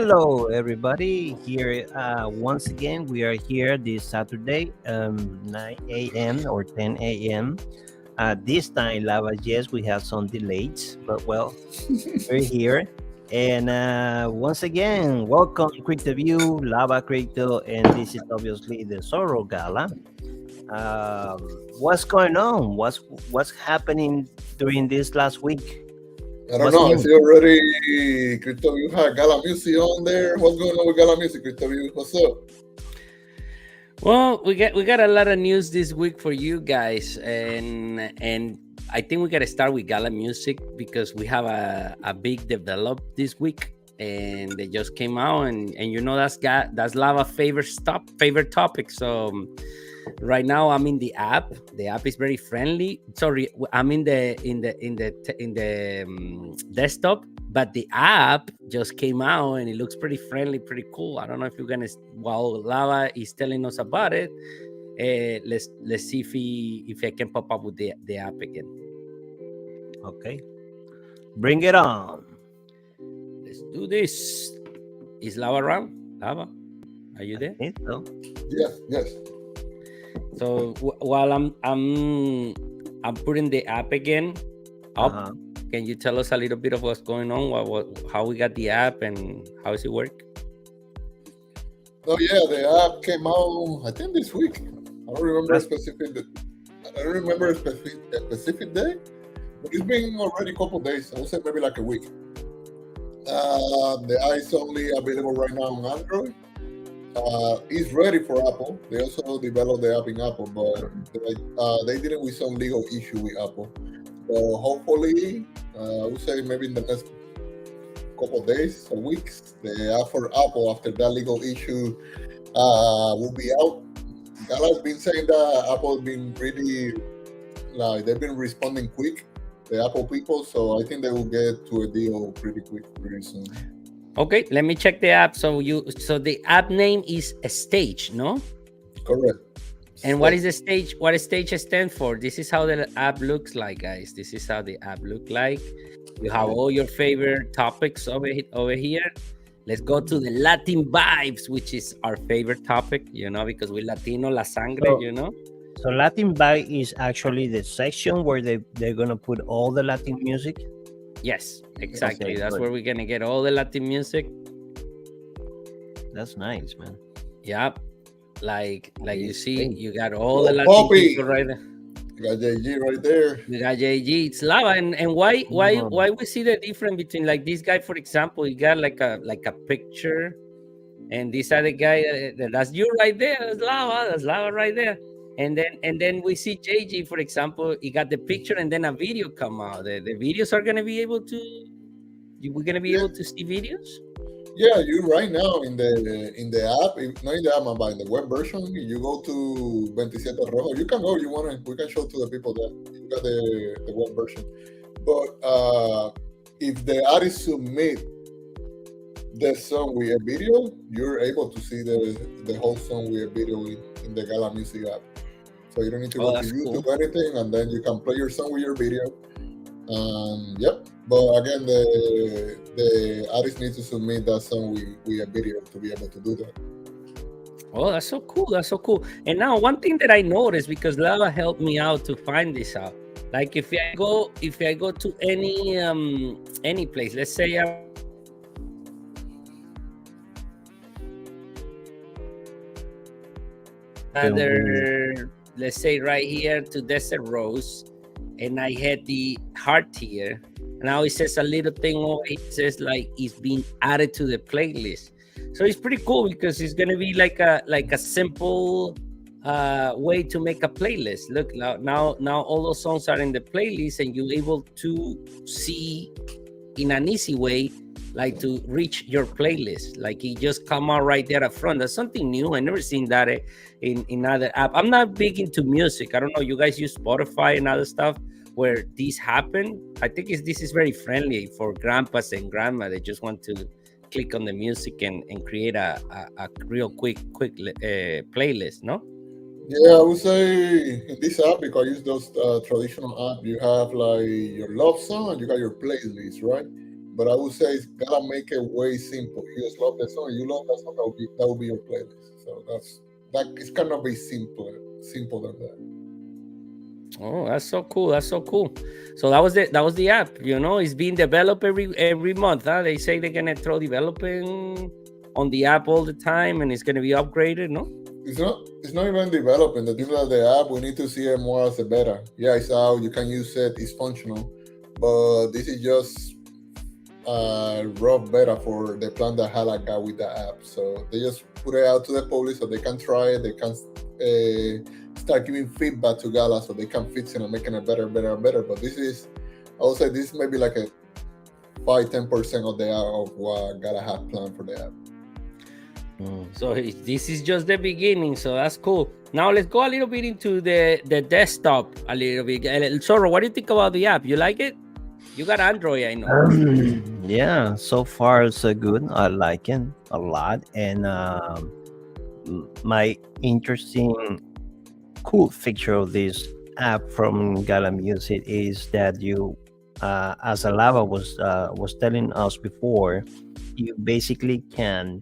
Hello, everybody. Here once again, we are here this Saturday, 9 a.m. or 10 a.m. This time, Lava, yes, we have some delays, but well, we're here. And once again, welcome, Crypto View, Lava Crypto, and this is obviously the Zorro Gala. What's going on? What's happening during this last week? I don't What's know. I new? see already, Crypto, you have Gala Music on there. What's going on with Gala Music, Crypto? What's up? Well, we got a lot of news this week for you guys, and I think we got to start with Gala Music because we have a big develop this week, and they just came out, and that's Lava favorite topic. So right now I'm in the app. The app is very friendly. Sorry, I'm in the desktop, but the app just came out and it looks pretty friendly, pretty cool. I don't know if you're gonna while Lava is telling us about it. Let's see if I can pop up with the app again. Okay, bring it on. Let's do this. Is Lava around? Lava, are you there? I think so. Yes. So while I'm putting the app again up, can you tell us a little bit of what's going on? How we got the app and how does it work? Oh yeah, the app came out. I think this week. I don't remember a specific. I don't remember a specific day, but it's been already a couple of days. I would say maybe like a week. The app is only available right now on Android. It's ready for Apple. They also developed the app in Apple, but they didn't with some legal issue with Apple. So hopefully, I would say maybe in the next couple of days or weeks, the app for Apple after that legal issue will be out. Gala's been saying that Apple's been really they've been responding quick, the Apple people. So I think they will get to a deal pretty quick, pretty soon. Okay, let me check the app. So the app name is a stage, no? Correct. And what is the stage? What does stage stand for? This is how the app looks like, guys. This is how the app look like. You have all your favorite topics over here. Let's go to the Latin vibes, which is our favorite topic, because we Latino, la sangre, So Latin Vibe is actually the section where they're gonna put all the Latin music. Yes, exactly. Okay, that's good. where we're gonna get all the Latin music. That's nice, man. Yep. Like you see, Great. you got all the Latin Poppy. people right there. You got JG right there. You got JG, it's Lava, and why we see the difference between like this guy, for example, he got like a picture, and this other guy, that's you right there, that's Lava right there, and then we see JG, for example, he got the picture, and then a video come out. The videos are gonna be able to, we're gonna be able to see videos. Yeah, you right now in the app, not in the app, but in the web version, you go to 27 Rojo. You can go, we can show to the people that you got the web version. But if the artist submit the song with a video, you're able to see the whole song with a video in the Gala Music app. So you don't need to go to YouTube or anything, and then you can play your song with your video. Yep. But again, the artist needs to submit that song with a video to be able to do that. Oh, that's so cool. That's so cool. And now one thing that I noticed, because Lava helped me out to find this out. Like if I go to any place, let's say let's say right here to Desert Rose, and I had the heart here. Now it says a little thing over here. It says like it's being added to the playlist. So it's pretty cool because it's gonna be like a simple way to make a playlist. Look, now all those songs are in the playlist, and you're able to see in an easy way, like to reach your playlist. Like it just come out right there up front. That's something new. I never seen that in other app. I'm not big into music. I don't know. You guys use Spotify and other stuff where these happen. I think this is very friendly for grandpas and grandma. They just want to click on the music and create a real quick playlist, no? Yeah, I would say in this app, because I use those traditional app, you have like your love song and you got your playlist, right? But I would say it's gotta make it way simple. You just love the song, you love that song, that will be your playlist. So that it's cannot be simple than that. Oh, that's so cool. That's so cool. So that was the app. It's being developed every month. Huh? They say they're gonna throw developing on the app all the time, and it's gonna be upgraded. No. It's not even developing. The thing that the app, we need to see it more as a beta. Yeah, it's out. You can use it. It's functional, but this is just rough beta for the plan that Hala got with the app. So they just put it out to the public so they can try it. They can start giving feedback to Gala so they can fix it and making it better, better, and better. But I would say this may be like a 5-10% of the app of what Gala had planned for the app. So this is just the beginning. So that's cool. Now let's go a little bit into the desktop a little bit. Zorro, what do you think about the app? You like it? You got Android, I know. Yeah, so far so good. I like it a lot, and my interesting, cool feature of this app from Gala Music is that you, as Alava was telling us before, you basically can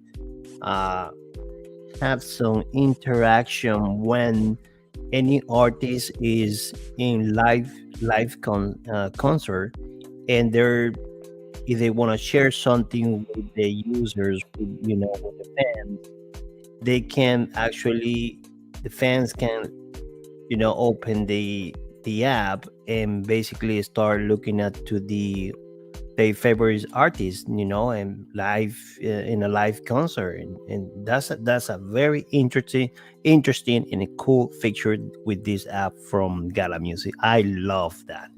have some interaction when any artist is in concert, and if they want to share something with the users, with the fans, they can actually, the fans can open the app and basically start looking at to their favorite artist, and live in a live concert, and that's a very interesting and a cool feature with this app from Gala Music. I love that.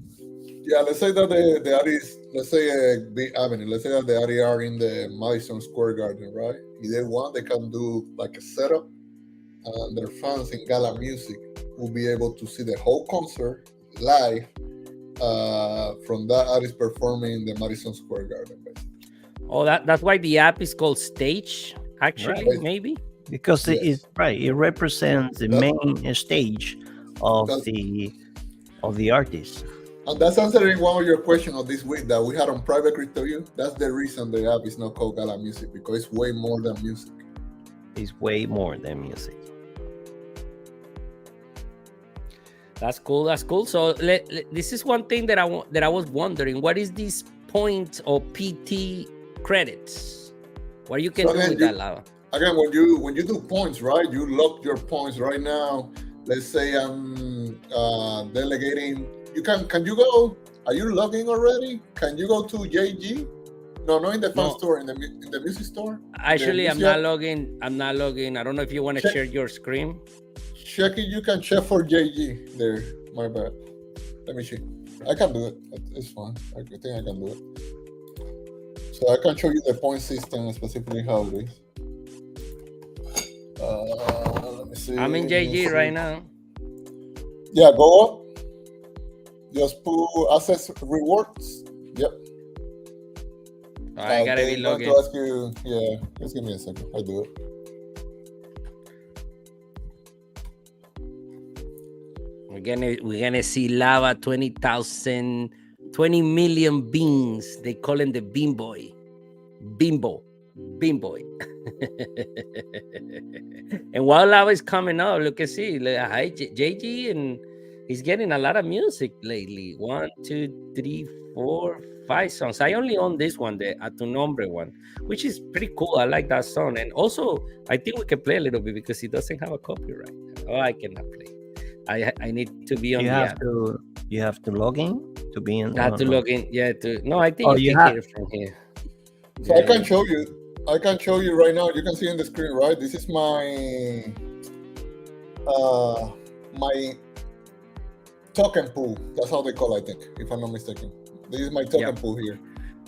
Yeah, let's say that the artists, let's say a big avenue, let's say that the artists are in the Madison Square Garden, right? If they want, they can do like a setup, and their fans in Gala Music will be able to see the whole concert live from that artist performing in the Madison Square Garden, basically. Oh, that's why the app is called Stage, actually, Right. maybe. Because it Yes. is right, it represents the That- main stage of That's- the artist. And that's answering one of your questions of this week that we had on private interview. That's the reason the app is not called Gala Music, because it's way more than music. It's way more than music. That's cool. That's cool. So this is one thing that I was wondering. What is this point or PT credits? What you can So do again, with that, Lava? Again, when you do points, right? You lock your points right now. Let's say I'm delegating. Can you go? Are you logging already? Can you go to JG? No, not in the fan No. store, in the music store. Actually, I'm music not app? logging. I'm not logging. I don't know if you want to Check. share your screen. Check it. You can check for JG there. My bad. Let me see. I can do it. It's fine. I think I can do it. So I can show you the point system specifically how it is. Let me see. I'm in JG right now. Yeah, go up. Just put access rewards. Yep. I gotta be They logged want in. to ask you. Yeah, just give me a second. I do it. We're gonna see Lava 20,000, 20 million beans. They call him the Bean Boy. Bean Boy. And while Lava is coming up, look and see. Hi, JG, and he's getting a lot of music lately. 1, 2, 3, 4, 5 songs. I only own this one, the A Tu Nombre one, which is pretty cool. I like that song. And also, I think we can play a little bit because it doesn't have a copyright. Oh, I cannot play. I need to be on You the have app. to log in to be in. I have to log in. Yeah, no, I think Oh, you you can have- hear it from here. So Yeah, I can show you. I can show you right now. You can see in the screen, right? This is my my token pool. That's how they call it, I think, if I'm not mistaken. This is my token Yeah. pool here.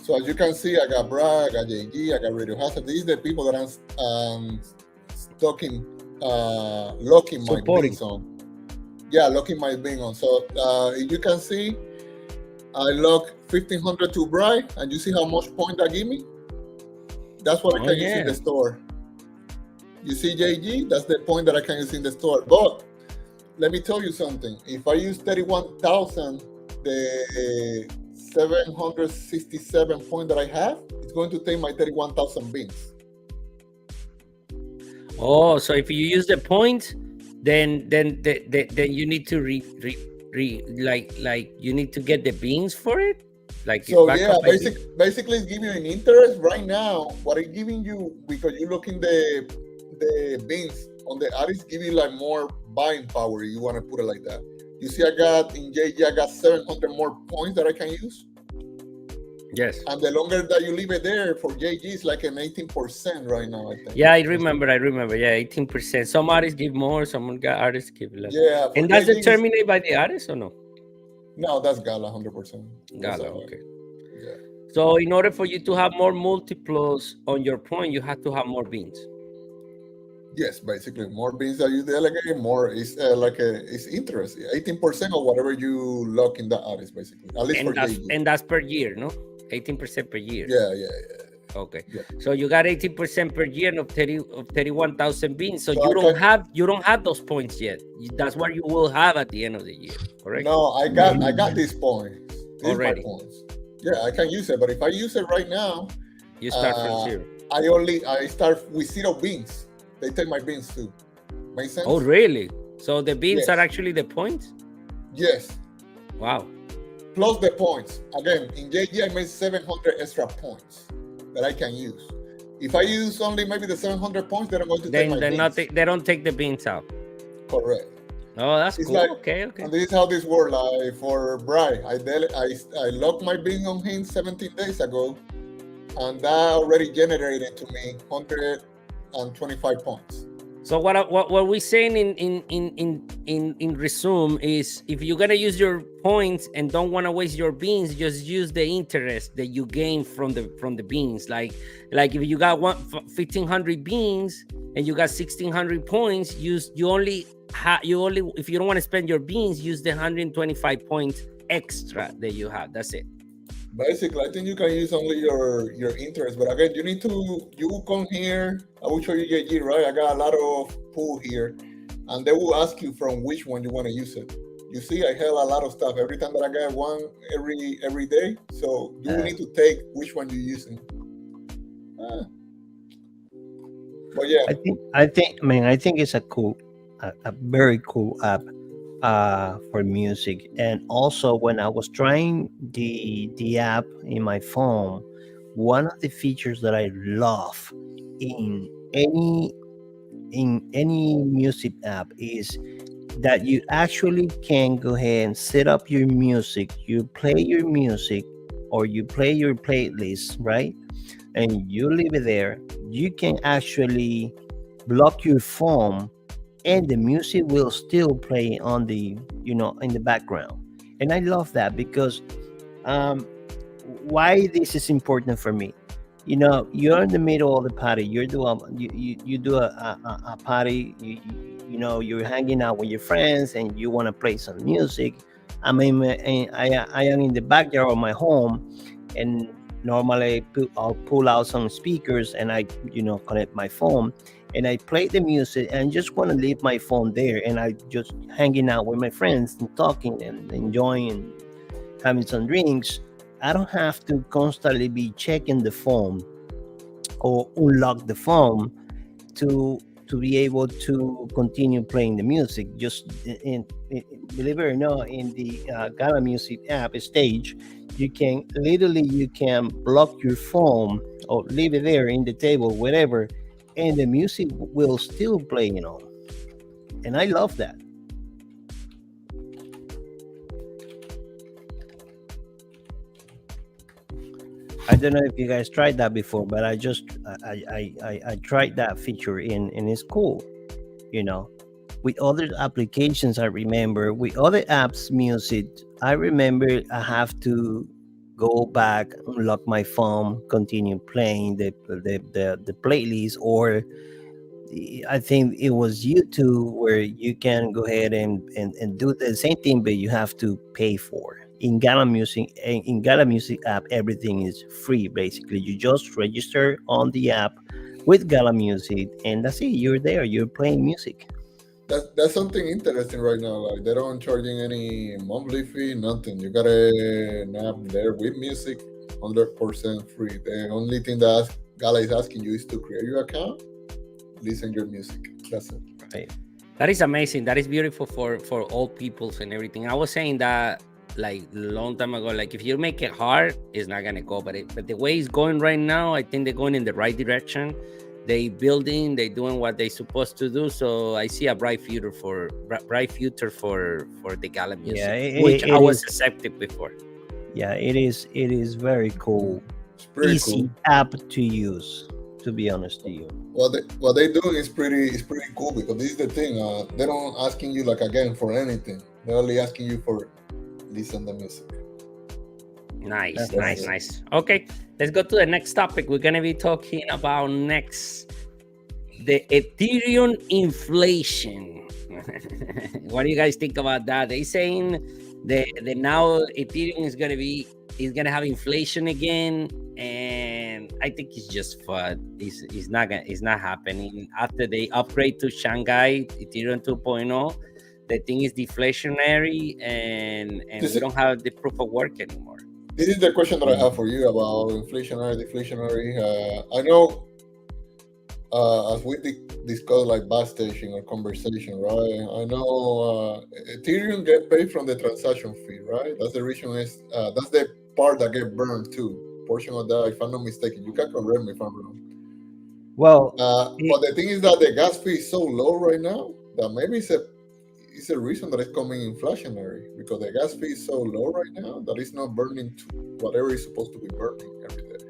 So as you can see, I got Brad, I got JG, I got Radio Hazard. These are the people that I'm locking my Supporting. beans on. Yeah, locking my bean on. So if you can see, I lock 1,500 to Brad, and you see how much point that give me? That's what I Oh, can use in yeah. the store. You see JG, that's the point that I can use in the store. But let me tell you something. If I use 31,000, the 767 point that I have, it's going to take my 31,000 beans. Oh, so if you use the points, then you need to like you need to get the beans for it, like So back yeah, up again? basically it's giving you an interest right now. What it's giving you, because you look in the beans on the artist, give you like more buying power. You want to put it like that. You see, I got in JG, I got 700 more points that I can use. Yes. And the longer that you leave it there for JG, it's like an 18% right now, I think. Yeah, I remember. Yeah, 18%. Some artists give more, some artists give less. Yeah, for And that's JG, determined by the artist or no? no, that's Gala 100%. Gala, okay. Yeah. So in order for you to have more multiples on your point, you have to have more beans. Yes, basically, more beans that you delegate, more is it's interest. 18% of whatever you lock in the artist, basically. At least for JG. And that's per year, no? 18% per year. Yeah. Okay. Yeah. So you got 18% per year of 31,000 beans. So, So you don't have those points yet. That's what you will have at the end of the year, correct? No, I got these points. These already. my points. Yeah, I can use it, but if I use it right now, You start from zero. I start with 0 beans. They take my beans too. Make sense? Oh, really? So the beans Yes. are actually the points? Yes. Wow. Plus the points. Again, in JG, I made 700 extra points that I can use. If I use only maybe the 700 points, they're going to take my beans. They don't take the beans out. Correct. Oh, that's It's cool. like- Okay. And this is how this works. Like for Bry, I locked my beans on him 17 days ago, and that already generated to me 125 points. So what we're saying in resume is, if you're gonna use your points and don't want to waste your beans, just use the interest that you gain from the beans. Like if you got 1,500 beans and you got 1,600 points, you only if you don't want to spend your beans, use the 125 points extra that you have. That's it. Basically, I think you can use only your interest, but again, you come here. I will show you JG, right? I got a lot of pool here, and they will ask you from which one you want to use it. You see, I have a lot of stuff. Every time that I get one every day, so you will need to take which one you're using. But yeah, I think it's a very cool app for music. And also, when I was trying the app in my phone, one of the features that I love in any music app is that you actually can go ahead and set up your music. You play your music, or you play your playlist, right? And you leave it there. You can actually block your phone, and the music will still play on the in the background. And I love that, because why this is important for me. You're in the middle of the party. You do a party. You're hanging out with your friends, and you want to play some music. I mean, I am in the backyard of my home, and normally I'll pull out some speakers, and I connect my phone, and I play the music, and just want to leave my phone there, and I just hanging out with my friends and talking and enjoying and having some drinks. I don't have to constantly be checking the phone or unlock the phone to be able to continue playing the music. Just believe it or not, in the Ghana Music app stage, you can block your phone or leave it there in the table, whatever, and the music will still play. And I love that. I don't know if you guys tried that before, but I tried that feature and it's cool. With other applications, I remember with other apps music, I remember I have to go back, unlock my phone, continue playing the playlist, or I think it was YouTube, where you can go ahead and do the same thing, but you have to pay for. In Ghana Music app, everything is free. Basically, you just register on the app with Ghana Music, and that's it. You're there. You're playing music. That's something interesting right now. Like they don't charging any monthly fee, nothing. You got an app there with music, 100% free. The only thing that Gala is asking you is to create your account, listen your music. That's it. Right. That is amazing. That is beautiful for all peoples and everything. I was saying that like long time ago. Like if you make it hard, it's not gonna go. But the way it's going right now, I think they're going in the right direction. They building, they doing what they supposed to do. So I see a bright future for the Gala Yeah, music, which I it was is. accepted before. Yeah, it is. It is very cool. It's pretty Easy cool. app to use. To be honest to you. What they doing is pretty cool because this is the thing. They don't asking you like again for anything. They're only asking you for listen the music. Nice, That's nice, That's nice. it. nice. Okay, let's go to the next topic. We're gonna be talking about next the Ethereum inflation. What do you guys think about that? They saying the now Ethereum is gonna have inflation again, and I think it's just fun. It's not happening after they upgrade to Shanghai Ethereum 2.0. The thing is deflationary, and This we is don't have the proof of work anymore. this is the question that I have for you about inflationary, deflationary. I know as we discussed like backstage in our conversation, right? I know Ethereum get paid from the transaction fee, right? That's the reason is that's the part that get burned too. Portion of that, if I'm not mistaken, you can correct me if I'm wrong. Well, But the thing is that the gas fee is so low right now that maybe it's a reason that it's coming inflationary because the gas fee is so low right now that it's not burning to whatever it's supposed to be burning every day.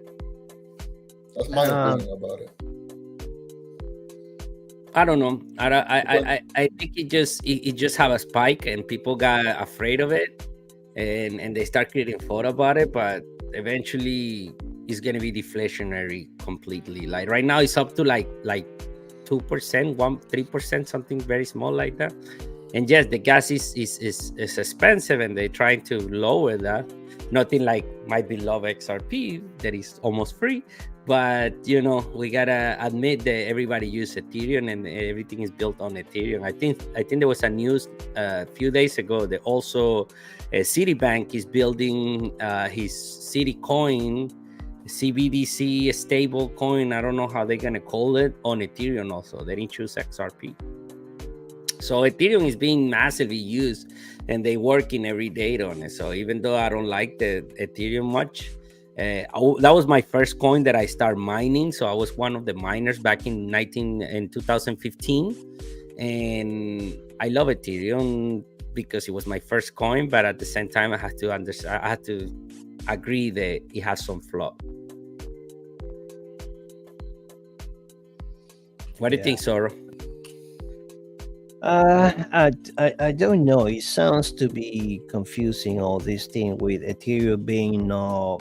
That's my um, opinion about it. I don't know. Because I think it just have a spike and people got afraid of it, and they start creating thought about it. But eventually, it's gonna be deflationary completely. Like right now, it's up to like 2%, 3%, something very small like that. And yes, the gas is expensive, and they're trying to lower that. Nothing like my beloved XRP that is almost free, but we gotta admit that everybody uses Ethereum and everything is built on Ethereum. I think there was a news a few days ago that also Citibank is building his City Coin, CBDC stable coin. I don't know how they're gonna call it on Ethereum. Also, they didn't choose XRP. So Ethereum is being massively used, and they working every day on it. So even though I don't like the Ethereum much, that was my first coin that I started mining. So I was one of the miners back in 2015, and I love Ethereum because it was my first coin. But at the same time, I had to agree that it has some flaw. What do you yeah. think, Soro? I don't know. It sounds to be confusing all this thing with Ethereum being no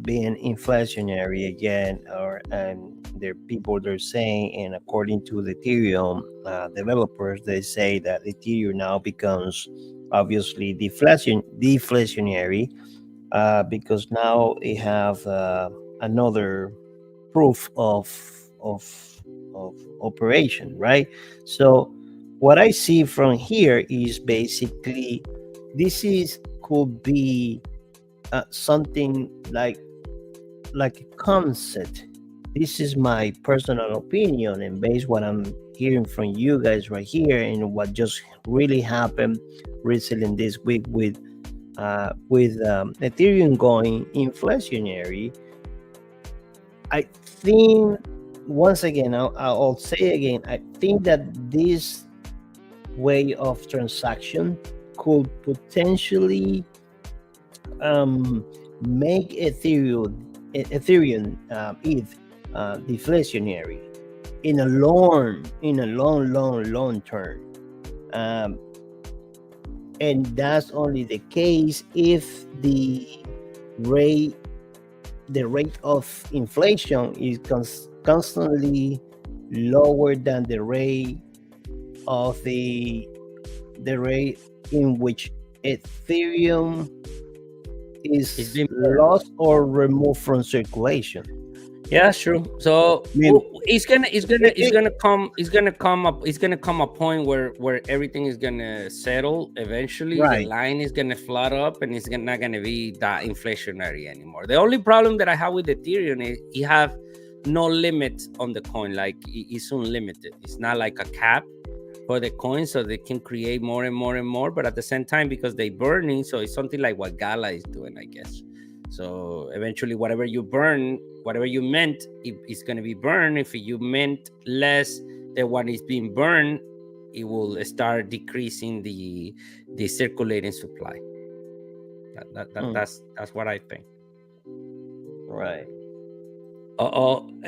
being inflationary again, or and there people they're saying, and according to the Ethereum developers, they say that Ethereum now becomes obviously deflationary because now it have another proof of of operation, right? So what I see from here is basically this is could be something like a concept. This is my personal opinion, and based what I'm hearing from you guys right here, and what just really happened recently this week with Ethereum going inflationary. I think once again, I'll say again, I think that this way of transaction could potentially make Ethereum ETH deflationary in a long term. Um, and that's only the case if rate the rate of inflation is constantly lower than the rate of the rate in which Ethereum It's is been lost or removed from circulation. Yeah, true. So I mean, it's gonna come a point where everything is gonna settle eventually. The right. line is gonna flood up, and it's not gonna be that inflationary anymore. The only problem that I have with Ethereum is you have no limit on the coin. Like it's unlimited. It's not like a cap for the coin, so they can create more and more and more. But at the same time, because they burning, so it's something like what Gala is doing, I guess. So eventually, whatever you burn, whatever you mint, it's going to be burned. If you mint less than what is being burned, it will start decreasing the circulating supply. That's what I think. Right.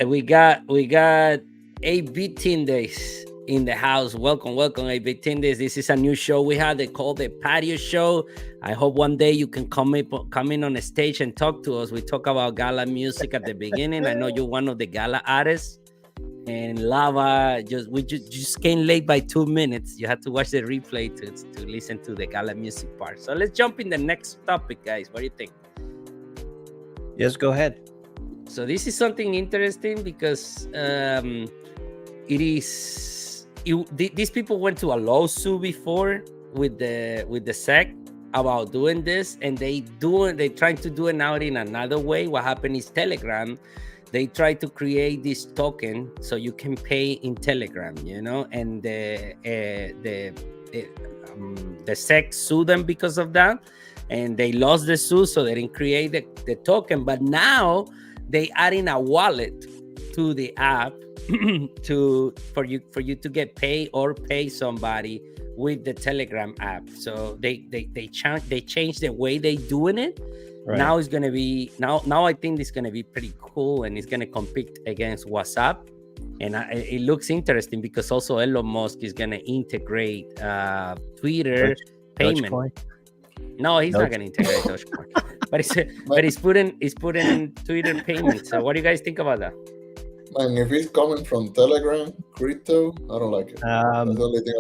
We got 8-bit days in the house. Welcome 8-bit days. This is a new show we have. They call the Patio Show. I hope one day you can come in on a stage and talk to us. We talk about Gala music at the beginning. I know you're one of the Gala artists. And Lava just came late by 2 minutes. You had to watch the replay to listen to the Gala music part. So let's jump in the next topic, guys. What do you think? Yes, go ahead. So this is something interesting because these people went to a lawsuit before with the SEC about doing this, and they trying to do it now in another way. What happened is Telegram, they try to create this token so you can pay in Telegram, and the SEC sued them because of that, and they lost the suit, so they didn't create the token. But now they adding a wallet to the app for you to get paid or pay somebody with the Telegram app. So they changed the way they doing it. Right. Now it's gonna be now I think it's gonna be pretty cool, and it's gonna compete against WhatsApp. And it looks interesting because also Elon Musk is gonna integrate Twitter payment. Dogecoin? No, he's not gonna integrate Dogecoin. But he's putting Twitter payment. So what do you guys think about that? Man, if it's coming from Telegram, crypto, I don't like it. That's the only thing I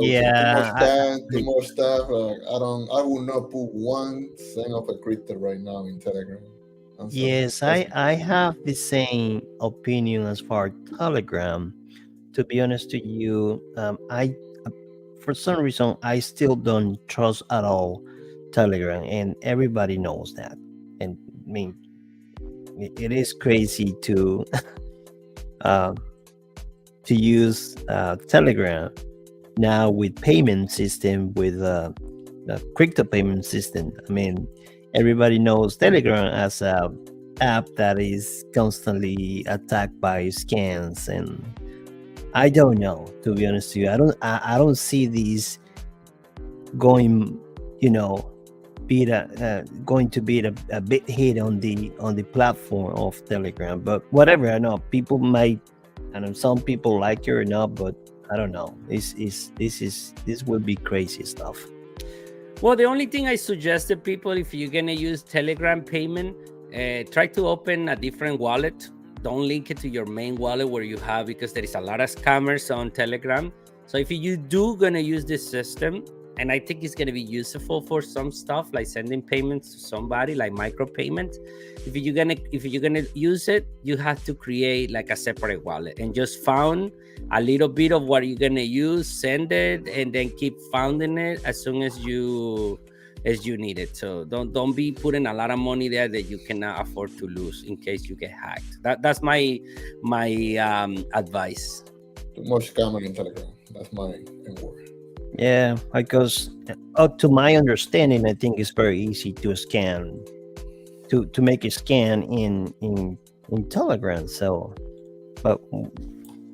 would say. Too much stuff. I will not put 1 cent of a crypto right now in Telegram. Yes, I have the same opinion as far as Telegram. To be honest to you, I for some reason I still don't trust at all Telegram, and everybody knows that. And I mean, it is crazy to use Telegram now with payment system, with the crypto payment system. I mean, everybody knows Telegram as a app that is constantly attacked by scams, and I don't know, to be honest with you. I don't see these going, going to be a big hit on the platform of Telegram. But whatever, I know people might, some people like it or not, but I don't know. This would be crazy stuff. Well, the only thing I suggest to people, if you're gonna use Telegram payment, try to open a different wallet. Don't link it to your main wallet where you have, because there is a lot of scammers on Telegram. So if you do gonna use this system, and I think it's going to be useful for some stuff like sending payments to somebody, like micro payments. If you're gonna use it, you have to create like a separate wallet and just found a little bit of what you're gonna use, send it, and then keep founding it as soon as you need it. So don't be putting a lot of money there that you cannot afford to lose in case you get hacked. That's my advice. Too much scamming in Telegram. That's my word. Yeah, because to my understanding, I think it's very easy to scan, to make a scan in Telegram. So, but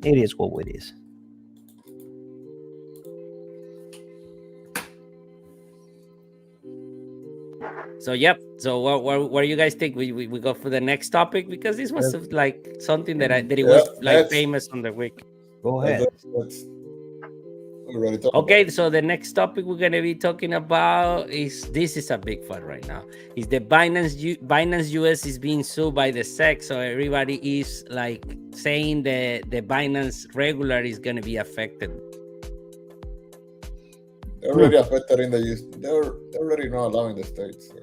it is what it is. So yep. So what do you guys think? We go for the next topic, because this was like something that it was like famous on the week. Go ahead. Okay, so the next topic we're gonna be talking about is a big fun right now. Is the Binance US is being sued by the SEC, so everybody is like saying that the Binance regular is gonna be affected. They're already affected in the US. They're already not allowing the states.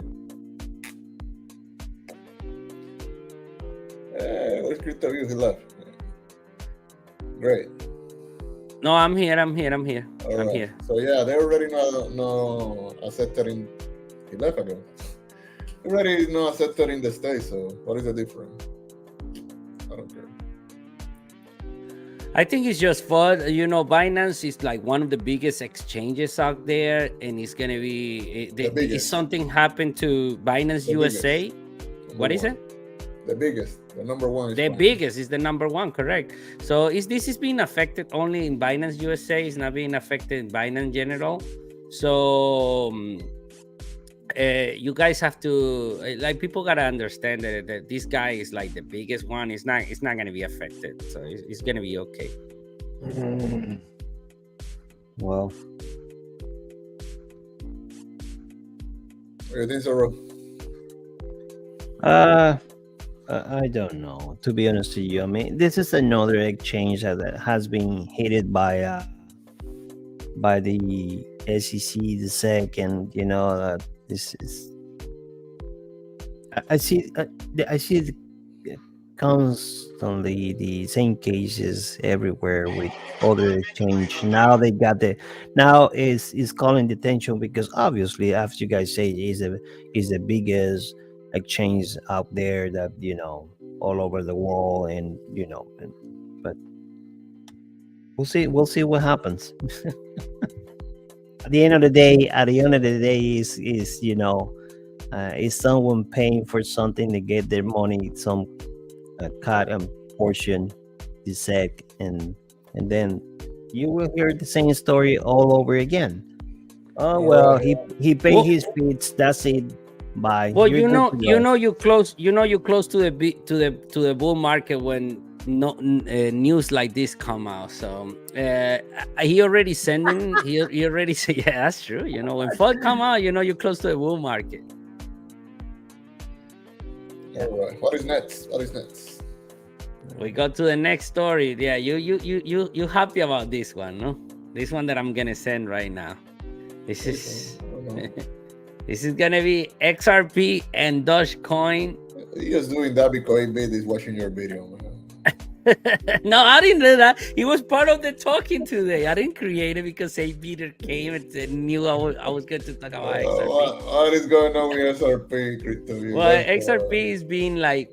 So. Where's Crypto View? He left. Great. No, I'm here. I'm here. I'm here. All I'm right. here. So yeah, they already no accepted in. He left again. They already no accepted in the States. So what is the difference? I don't care. I think it's just fun. You know, Binance is like one of the biggest exchanges out there, and it's gonna be. If biggest. something happened to Binance The USA, what is one. it? The biggest, the number one. Is The Binance. biggest is the number one, correct? So this is being affected only in Binance USA. It's not being affected in Binance general. So you guys have to like people gotta understand that this guy is like the biggest one. It's not gonna be affected. So it's gonna be okay. Well, What do you think, Zoro? I don't know. To be honest with you, I mean, this is another exchange that has been hit by the SEC, the SEC, and this is. I see. I see constantly the same cases everywhere with other exchange. Now they got now is calling the attention because obviously, as you guys say, is the biggest exchange out there that all over the world, and but we'll see what happens. At the end of the day, is someone paying for something to get their money, some cut and portion, the sec, and then you will hear the same story all over again. Oh well, he paid his fees. That's it. Bye. Well, You're good to go. you close to the bull market when news like this come out. So he already sending. he already say, yeah, that's true. When FUD come out, you close to the bull market. All right. What is next? What is next? We go to the next story. Yeah, you happy about this one, no? This one that I'm gonna send right now. This is this is gonna be XRP and Dogecoin. He's just doing that because Bit is watching your video, man. No, I didn't do that. He was part of the talking today. I didn't create it because A Peter came and knew I was going to talk about XRP. What is going on with XRP, Crypto? Well, XRP is being like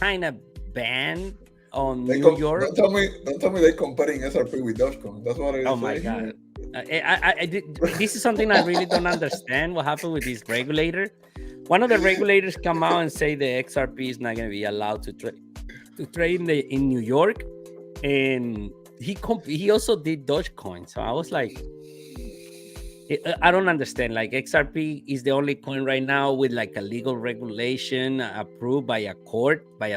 kind of banned on New York. Don't tell me they're comparing XRP with Dogecoin. That's what it is. Oh my god! I did. This is something I really don't understand. What happened with this regulator? One of the regulators come out and say the XRP is not going to be allowed to trade in New York, and he also did Dogecoin. So I was like, I don't understand. Like XRP is the only coin right now with like a legal regulation approved by a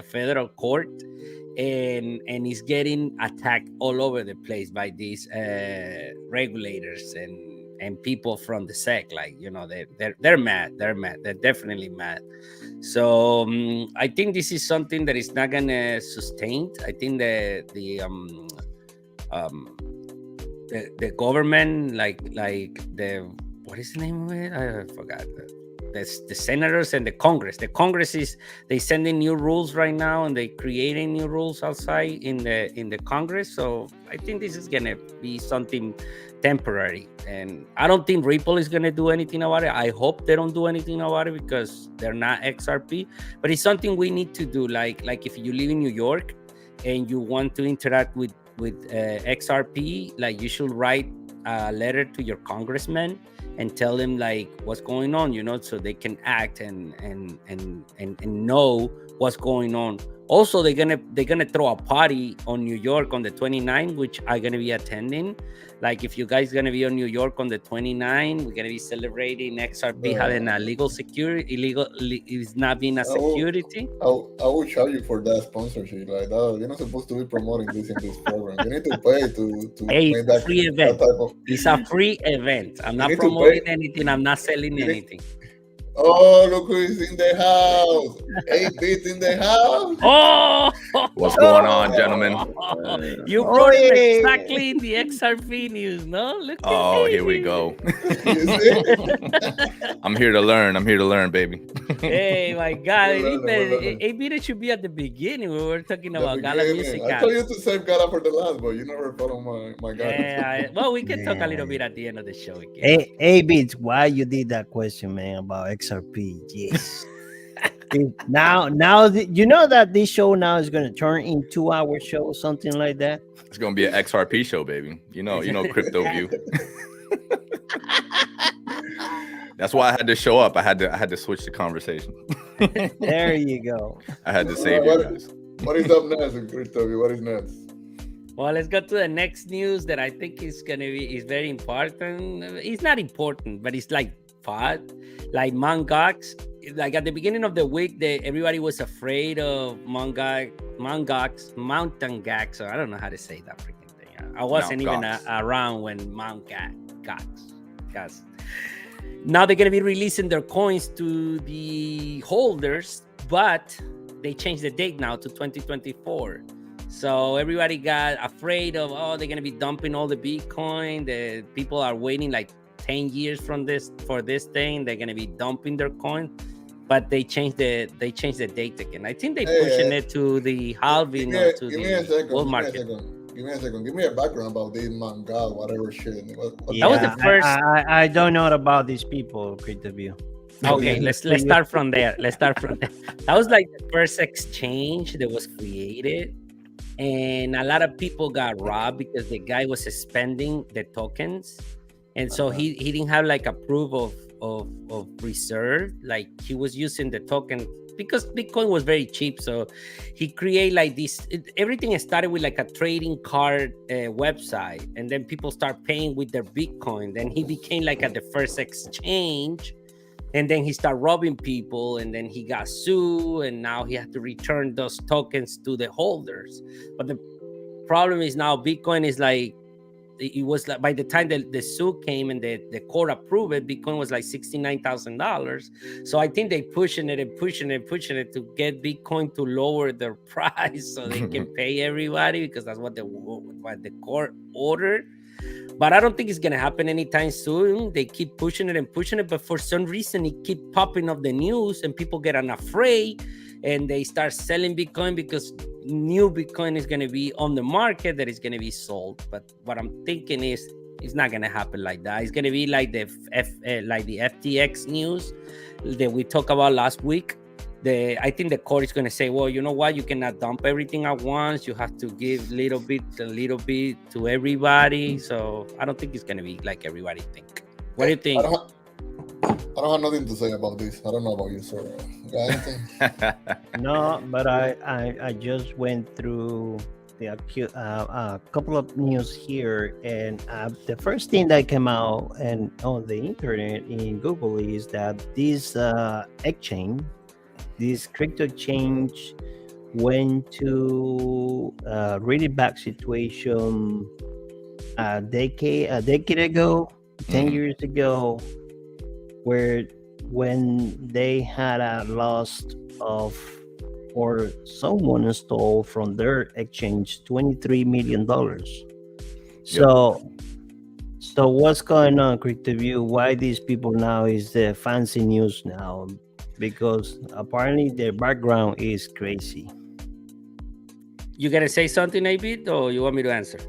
federal court, and is getting attacked all over the place by these regulators and people from the SEC. Like they're mad. They're definitely mad. So I think this is something that is not gonna sustain. I think the government, like the what is the name of it? I forgot. The senators and the Congress. The Congress they sending new rules right now, and they creating new rules outside in the Congress. So I think this is gonna be something temporary, and I don't think Ripple is gonna do anything about it. I hope they don't do anything about it because they're not XRP. But it's something we need to do. Like if you live in New York and you want to interact with XRP, like you should write a letter to your congressman and tell them like what's going on, so they can act and know what's going on. Also, they're gonna throw a party on New York on the 29th, which I'm gonna be attending. Like if you guys gonna be on New York on the 29th, we're gonna be celebrating XRP having a legal security. Illegal is not being a security. I will charge you for that sponsorship. Like that, you're not supposed to be promoting this in this program. You need to pay to make that free event. It's a free event. I'm not promoting anything. I'm not selling anything. Oh, look who is in the house. 8-bit in the house. Oh, What's going on, gentlemen? You Oh, brought him yeah. exactly in the XRP news, no? Look at Oh, me. here we go. You see? I'm here to learn. I'm here to learn, baby. Hey, my God. We're learning. It should be at the beginning. We were talking The about Gala Music. beginning. I told you to save Gala for the last, but you never follow my guidance. Yeah, well, we can talk a little Man. bit at the end of the show again. Hey, Beats, why you did that question, man, about XRP? Yes. Now, you know that this show now is going to turn into our show, something like that. It's gonna be an XRP show, baby. You know, crypto view. That's why I had to show up. I had to switch the conversation. There you go. I had to save you guys. What is up next, Christopher? What is next? Well, let's go to the next news that I think is very important. It's not important, but it's like fun. Like Mongox. Like at the beginning of the week, everybody was afraid of Mongox, Mountain Gax. So I don't know how to say that freaking thing. I wasn't even around when Mount Gax. Now they're gonna be releasing their coins to the holders, but they changed the date now to 2024. So everybody got afraid of, they're gonna be dumping all the Bitcoin. The people are waiting like 10 years for this thing. They're gonna be dumping their coin, but they changed the date again. I think they're pushing it to the halving or to the bull market. Give me a second. Give me a background about this manga, whatever shit. That was the first. I don't know about these people, Cryptoview. Okay, let's start from there. That was like the first exchange that was created, and a lot of people got robbed because the guy was spending the tokens, and so he didn't have like a proof of reserve. Like he was using the token because Bitcoin was very cheap, so he created like this. Everything started with like a trading card website, and then people start paying with their Bitcoin. Then he became like at the first exchange, and then he started robbing people, and then he got sued, and now he had to return those tokens to the holders. But the problem is now Bitcoin is like, it was like by the time the suit came and the court approved it, Bitcoin was like $69,000. So I think they pushing it to get Bitcoin to lower their price so they can pay everybody, because that's what the court ordered. But I don't think it's gonna happen anytime soon. They keep pushing it, but for some reason it keep popping up the news, and people get afraid, and they start selling Bitcoin because new Bitcoin is gonna be on the market that is gonna be sold. But what I'm thinking is, it's not gonna happen like that. It's gonna be like the FTX news that we talked about last week. I think the court is going to say, well, you know what? You cannot dump everything at once. You have to give a little bit to everybody. So I don't think it's going to be like everybody think. What do you think? I don't have nothing to say about this. I don't know about you, sir. Got anything? No, but I just went through a couple of news here, and the first thing that came out and on the internet in Google is that this exchange, this crypto exchange, went to a really bad situation a decade ago, 10 years ago, when they had a loss of, or someone stole from their exchange $23 million. So what's going on, CryptoView? Why these people now is the fancy news now? Because apparently their background is crazy. You gonna say something, Abid, or you want me to answer?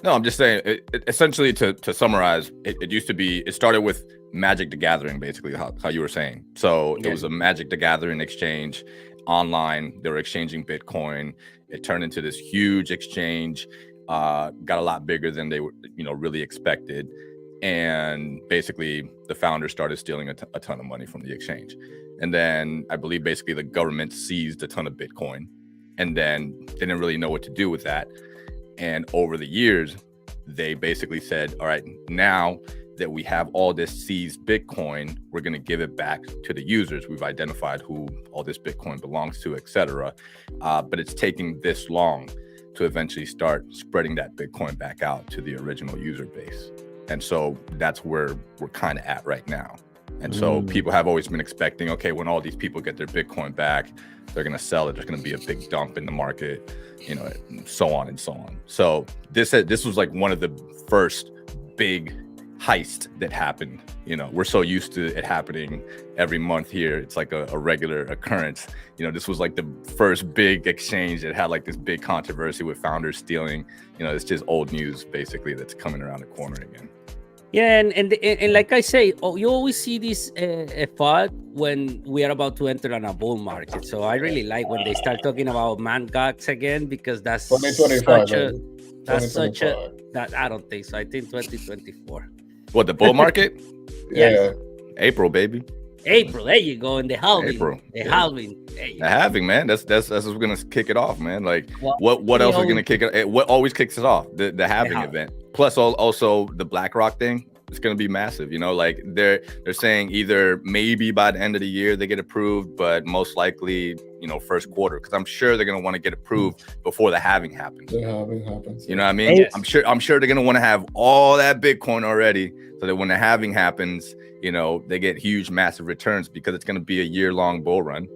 No, I'm just saying, essentially to summarize, it started with Magic the Gathering, basically, how you were saying. So it was a Magic the Gathering exchange online. They were exchanging Bitcoin. It turned into this huge exchange, got a lot bigger than they were, really expected. And basically the founder started stealing a ton of money from the exchange. And then I believe basically the government seized a ton of Bitcoin, and then they didn't really know what to do with that. And over the years, they basically said, all right, now that we have all this seized Bitcoin, we're going to give it back to the users. We've identified who all this Bitcoin belongs to, etc. But it's taking this long to eventually start spreading that Bitcoin back out to the original user base. And so that's where we're kind of at right now. And so people have always been expecting, okay, when all these people get their Bitcoin back, they're going to sell it. There's going to be a big dump in the market, so on and so on. So this was like one of the first big heist that happened. We're so used to it happening every month here. It's like a regular occurrence. This was like the first big exchange that had like this big controversy with founders stealing. It's just old news basically that's coming around the corner again. Yeah, and like I say, you always see this thought when we are about to enter on a bull market. So I really like when they start talking about man gods again, because that's 2025. I don't think so. I think 2024. What, the bull market? Yeah. April, baby. April, there you go. And the halving. April. The halving. The halving, man. That's what's gonna kick it off, man. Like what else is gonna kick it? What always kicks it off? The halving event. Plus also the BlackRock thing. It's gonna be massive. Like they're saying either maybe by the end of the year they get approved, but most likely first quarter, because I'm sure they're gonna want to get approved before the halving happens. The halving happens. You know what I mean? Yes. I'm sure they're gonna want to have all that Bitcoin already, so that when the halving happens, they get huge, massive returns, because it's gonna be a year-long bull run,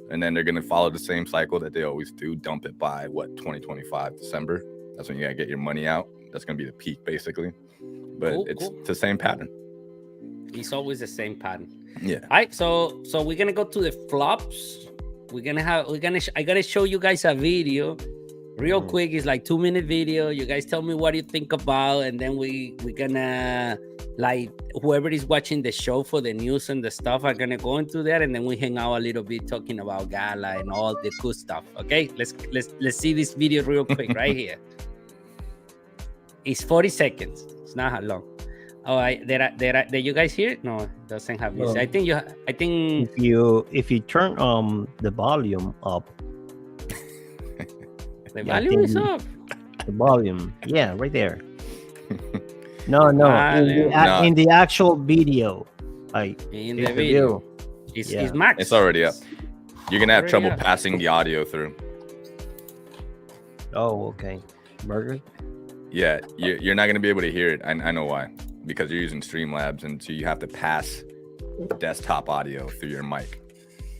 and then they're gonna follow the same cycle that they always do. Dump it by 2025 December. That's when you gotta get your money out. That's gonna be the peak, basically. But it's the same pattern. It's always the same pattern. Yeah. All right. So we're gonna go to the flops. I gotta show you guys a video real quick. It's like 2-minute video. You guys tell me what you think about, and then we're gonna, like, whoever is watching the show for the news and the stuff are gonna go into there, and then we hang out a little bit talking about Gala and all the cool stuff. Okay, let's see this video real quick right here. It's 40 seconds. It's not how long. Oh, did you guys hear it? No, it doesn't have music. No. I think if you turn the volume up, the volume is up. The volume, yeah, right there. No, in the actual video, like in the video, it's max. It's already up. You're gonna have trouble passing the audio through. Oh, okay. Burger. Yeah, you're not gonna be able to hear it. I know why. Because you're using Streamlabs, and so you have to pass desktop audio through your mic.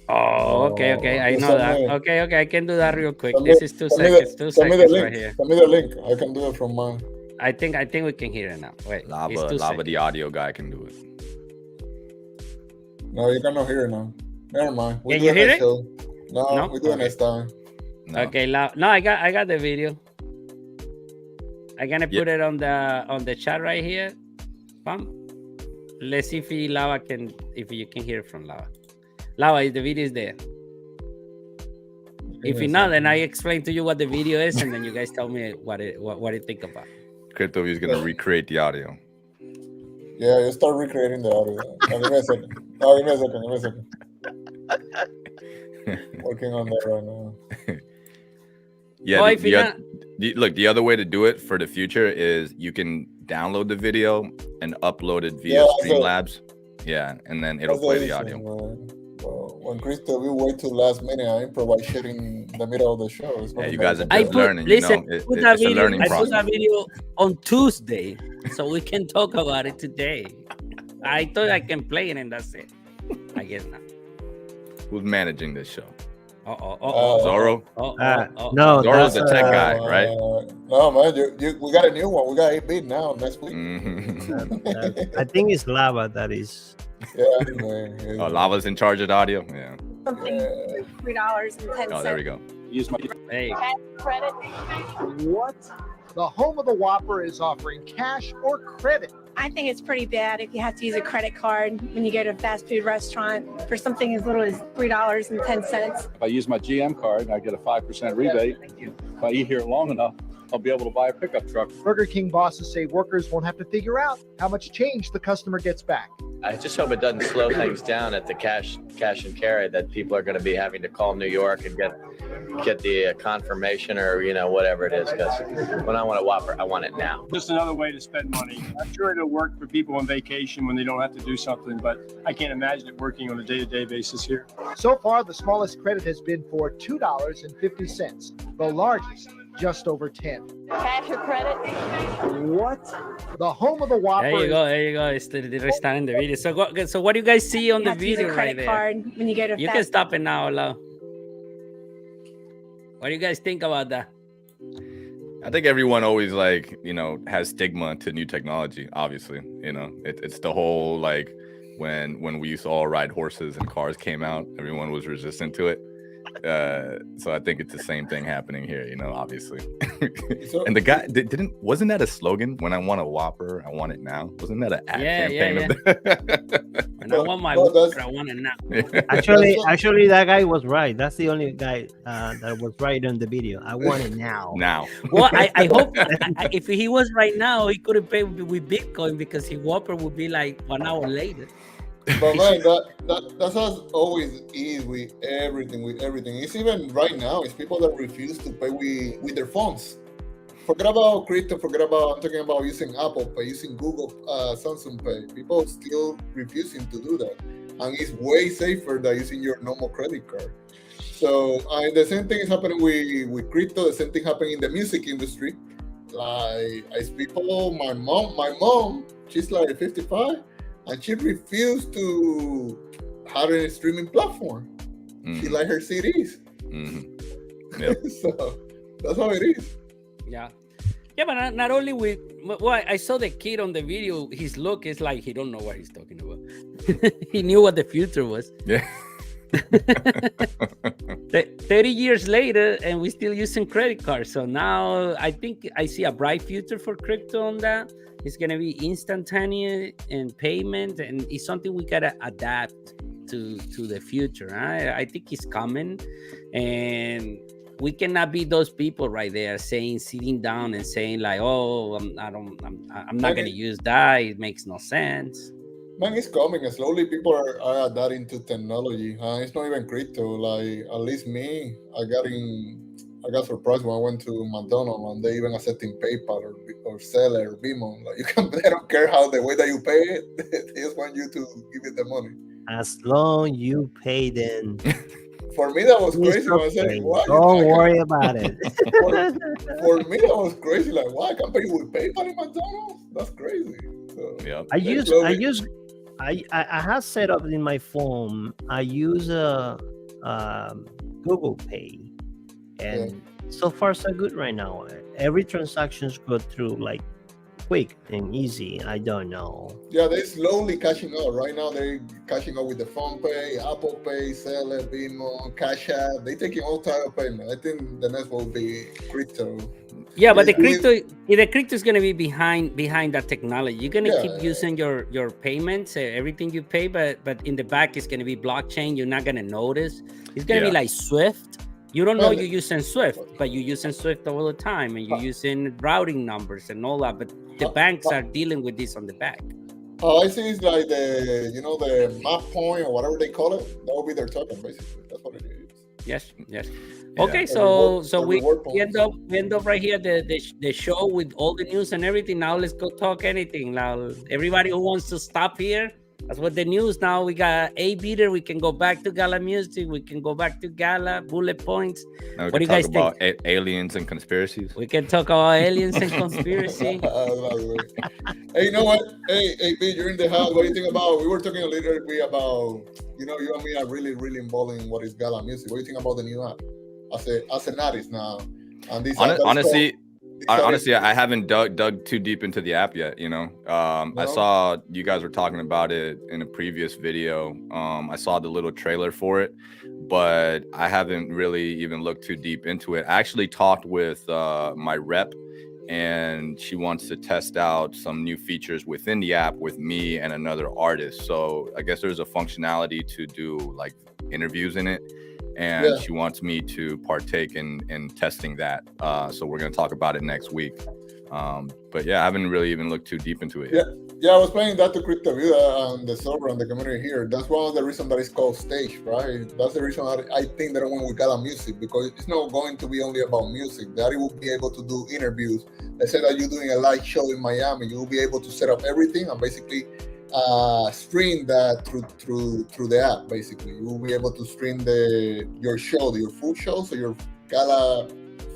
Oh, okay. I know that. Okay. I can do that real quick. This is 2 seconds. 2 seconds right here. Send me the link. I can do it from mine. I think we can hear it now. Wait, Lava, the audio guy can do it. No, you cannot hear it now. Never mind. Can you hear it? No, we do it next time. No. Okay, no, I got the video. I'm gonna put it on the chat right here. Let's see if you can hear it from Lava. Lava, the video is there. If you're not, then I explain to you what the video is, and then you guys tell me what you think about. Crypto is gonna recreate the audio. Yeah, you start recreating the audio. Give me a second. Working on that right now. Yeah, the other way to do it for the future is you can download the video and upload it via Streamlabs. Yeah, and then it'll play the audio. When Crystal, we wait till last minute, I improvise shit in the middle of the show. You guys are just learning. Listen, it's a learning process. I put that video on Tuesday, so we can talk about it today. I thought I can play it, and that's it. I guess not. Who's managing this show? Zorro? No, Zorro's the tech guy, right? No, man, we got a new one. We got 8-bit now next week. I think it's Lava that is. Yeah, man. Lava's in charge of the audio? Yeah. Something $3.10. Oh, there we go. Use my credit. What? The home of the Whopper is offering cash or credit. I think it's pretty bad if you have to use a credit card when you go to a fast food restaurant for something as little as $3.10. If I use my GM card, I get a 5% rebate. If I eat here long enough, I'll be able to buy a pickup truck. Burger King bosses say workers won't have to figure out how much change the customer gets back. I just hope it doesn't slow things down at the cash and carry, that people are going to be having to call New York and get the confirmation or whatever it is, because when I want a Whopper, I want it now. Just another way to spend money. I'm sure it'll work for people on vacation when they don't have to do something, but I can't imagine it working on a day-to-day basis here. So far, the smallest credit has been for $2.50. the largest just over 10. Cash or credit? What? The home of the Whopper. There you go. There you go. It's the start in the video. So what do you guys see on You the have to use a video right credit there? card when you go to You can stop it now, Lau. What do you guys think about that? I think everyone always has stigma to new technology. Obviously, it's the whole when we used to all ride horses and cars came out, everyone was resistant to it. So I think it's the same thing happening here, obviously. And the guy wasn't that a slogan? When I want a Whopper, I want it now. Wasn't that an ad campaign? When I want my Whopper, I want it now. Actually, that guy was right. That's the only guy that was right on the video. I want it now. Now. Well, I hope if he was right now, he couldn't pay with Bitcoin because his Whopper would be like 1 hour later. But man, that's how it always is with everything. It's even right now. It's people that refuse to pay with their phones. Forget about crypto. I'm talking about using Apple Pay, using Google, Samsung Pay. People still refusing to do that, and it's way safer than using your normal credit card. So the same thing is happening with crypto. The same thing happening in the music industry. Like as people, my mom, she's like 55. And she refused to have a streaming platform. She liked her CDs. Yep. So that's how it is. Yeah. Yeah, but not only with... Well, I saw the kid on the video. His look is like he don't know what he's talking about. He knew what the future was. Yeah. 30 years later, and we're still using credit cards. So now I think I see a bright future for crypto on that. It's going to be instantaneous and payment, and it's something we got to adapt to the future. I think it's coming, and we cannot be those people right there sitting down and saying like, oh, I'm not going to use that. It makes no sense. Man, it's coming, and slowly people are adapting to technology. It's not even crypto. Like, at least me, I got surprised when I went to McDonald's and they even accepting PayPal or Seller or Venmo. Like they don't care how the way that you pay it. They just want you to give it the money. As long you pay them. For me, that was crazy. When I said, why? Don't worry about it. For me, that was crazy. Like, why? I can pay you with PayPal in McDonald's? That's crazy. So, yeah. I have set up in my phone. I use Google Pay. And so far so good right now. Every transactions go through like quick and easy. I don't know. Yeah, they're slowly cashing out. Right now they're cashing out with the phone pay, Apple Pay, Seller, Venmo, Cash App. They're taking all type of payment. I think the next will be crypto. Yeah, but the crypto is gonna be behind that technology. You're gonna keep using your payments, everything you pay, but in the back it's gonna be blockchain. You're not gonna notice. It's gonna be like Swift. You don't know you're using Swift, but you're using Swift all the time, and you're using routing numbers and all that. But the banks are dealing with this on the back. I see it's like the map point or whatever they call it. That will be their token, basically. That's what it is. Yes. Okay, so we end up right here the show with all the news and everything. Now let's go talk anything. Now everybody who wants to stop here. That's what the news now. We got A Beater. We can go back to Gala Music. We can go back to Gala Bullet Points. Now what do you guys think? Aliens and conspiracies. We can talk about aliens and conspiracy. Hey, you know what? Hey, B, you're in the house. What do you think about? We were talking a little bit about. You and me are really, really involved in what is Gala Music. What do you think about the new app? As an artist now, and this honestly, I haven't dug too deep into the app yet. I saw you guys were talking about it in a previous video. I saw the little trailer for it, but I haven't really even looked too deep into it. I actually talked with my rep, and she wants to test out some new features within the app with me and another artist. So I guess there's a functionality to do like interviews in it. And she wants me to partake in testing that. So we're going to talk about it next week. But yeah, I haven't really even looked too deep into it yet. Yeah, I was playing that to Crypto Vida and the server and the community here. That's one of the reasons that it's called Stage, right? That's the reason I think that I went with Gala Music, because it's not going to be only about music. That it will be able to do interviews. Let's say that you're doing a live show in Miami. You will be able to set up everything and basically stream that through the app. Basically, you will be able to stream your show, your full show, so your Gala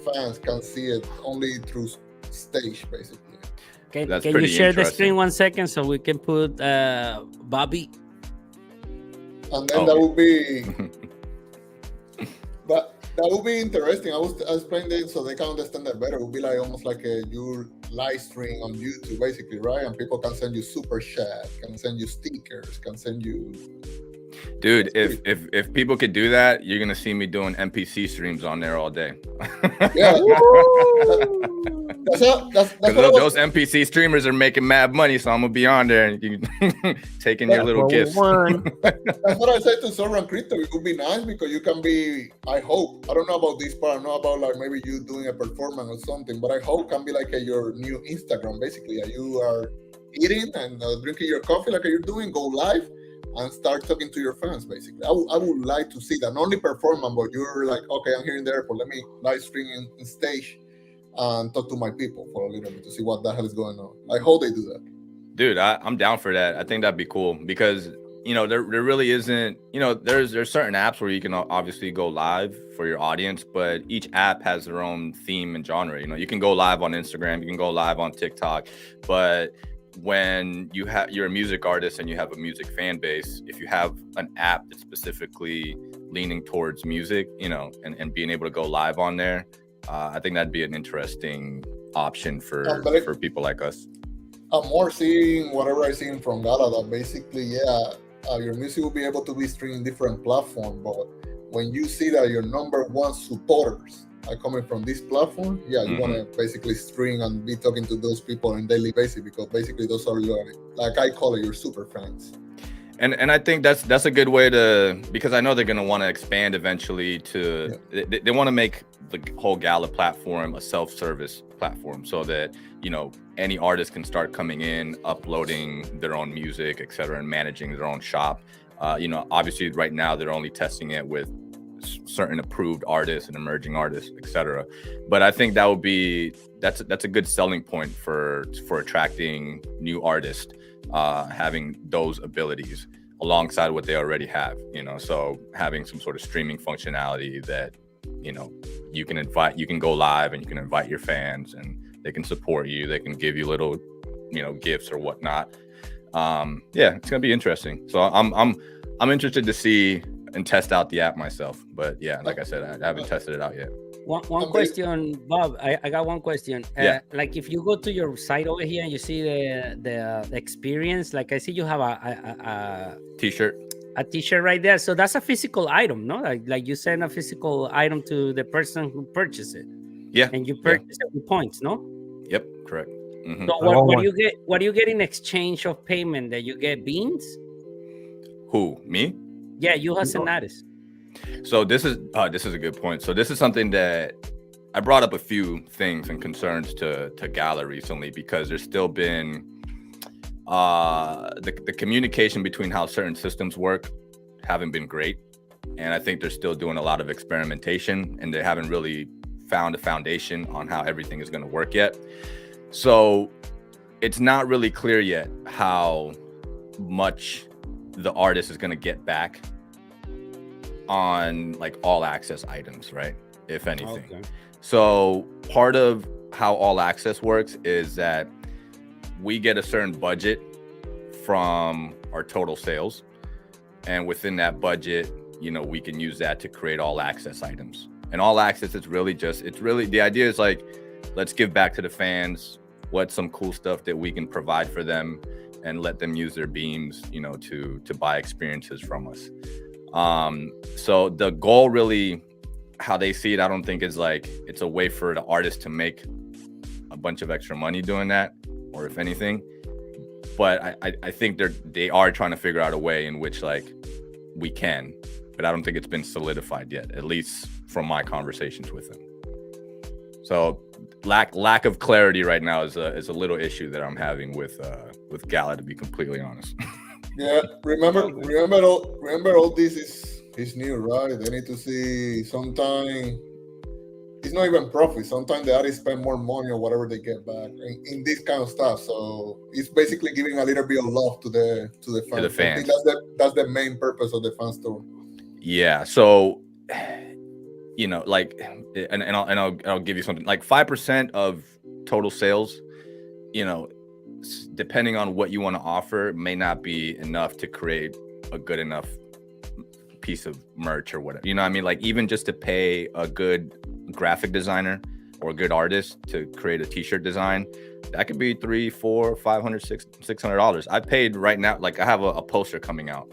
fans can see it only through stage, basically. That's Can you pretty share the interesting. screen 1 second so we can put Bobby? And then Oh, that yeah. would be that would be interesting. I was explaining it so they can understand that better. It would be like almost like your live stream on YouTube, basically, right? And people can send you super chat, can send you stickers, can send you. Dude, if people could do that, you're gonna see me doing NPC streams on there all day. Yeah, that's what I was. Those NPC streamers are making mad money, so I'm gonna be on there and you taking your little That's what we gifts. want. That's what I said to Sovereign Crypto. It would be nice because you can be. I hope. I don't know about this part. I know about like maybe you doing a performance or something, but I hope can be like your new Instagram. Basically, you are eating and drinking your coffee like you're doing. Go live and start talking to your fans. Basically, I would like to see that. Not only performance, but you're like, okay, I'm here in the airport. Let me live stream in stage and talk to my people for a little bit to see what the hell is going on. I hope they do that. Dude, I'm down for that. I think that'd be cool because there really isn't. There's certain apps where you can obviously go live for your audience, but each app has their own theme and genre. You can go live on Instagram, you can go live on TikTok, but when you're a music artist and you have a music fan base, if you have an app that's specifically leaning towards music, and being able to go live on there, I think that'd be an interesting option for people like us. I'm more seeing whatever I seen from Gala that basically, your music will be able to be streamed in different platforms. But when you see that your number one supporters are coming from this platform, you want to basically stream and be talking to those people on a daily basis because basically those are your, like I call it, your super fans. And I think that's a good way to, because I know they're going to want to expand eventually to, they want to make the whole Gala platform a self-service platform so that, any artist can start coming in, uploading their own music, et cetera, and managing their own shop. Obviously right now they're only testing it with certain approved artists and emerging artists, et cetera. But I think that's a good selling point for attracting new artists, having those abilities alongside what they already have, so having some sort of streaming functionality that, you can go live and you can invite your fans and they can support you. They can give you little, gifts or whatnot. It's gonna be interesting. So I'm interested to see and test out the app myself. But like I said, I haven't tested it out yet. One question, Bob. I got one question. Like if you go to your site over here and you see the experience, like I see you have a t-shirt. A t-shirt right there. So that's a physical item, no? Like you send a physical item to the person who purchased it. Yeah. And you purchase it with points, no? Yep, correct. Mm-hmm. So what do you get? What do you get in exchange of payment? That you get beans? Who, me? Yeah, you have Senaris. So this is a good point. So this is something that I brought up a few things and concerns to Gala recently because there's still been the communication between how certain systems work haven't been great. And I think they're still doing a lot of experimentation and they haven't really found a foundation on how everything is going to work yet. So it's not really clear yet how much the artist is going to get back on like all access items, right? If anything. Okay. So part of how all access works is that we get a certain budget from our total sales. And within that budget, we can use that to create all access items. And all access is really the idea is like, let's give back to the fans. What's some cool stuff that we can provide for them and let them use their beams, to buy experiences from us. So the goal really, how they see it, I don't think is like, it's a way for the artist to make a bunch of extra money doing that, or if anything. But I think they are trying to figure out a way in which like we can, but I don't think it's been solidified yet, at least from my conversations with them. So lack of clarity right now is a little issue that I'm having with Gala, to be completely honest. Yeah, remember all this is new, right? They need to see sometime. It's not even profit. Sometimes the artists spend more money or whatever they get back in this kind of stuff. So it's basically giving a little bit of love to the fans. To the fans. I think that's the main purpose of the fan store. Yeah. So you know, like, I'll give you something like 5% of total sales, you know, depending on what you want to offer, may not be enough to create a good enough piece of merch or whatever. You know what I mean? Like, even just to pay a good graphic designer or a good artist to create a t-shirt design, that could be $300, $400, $500, $600. I paid right now, like I have a poster coming out,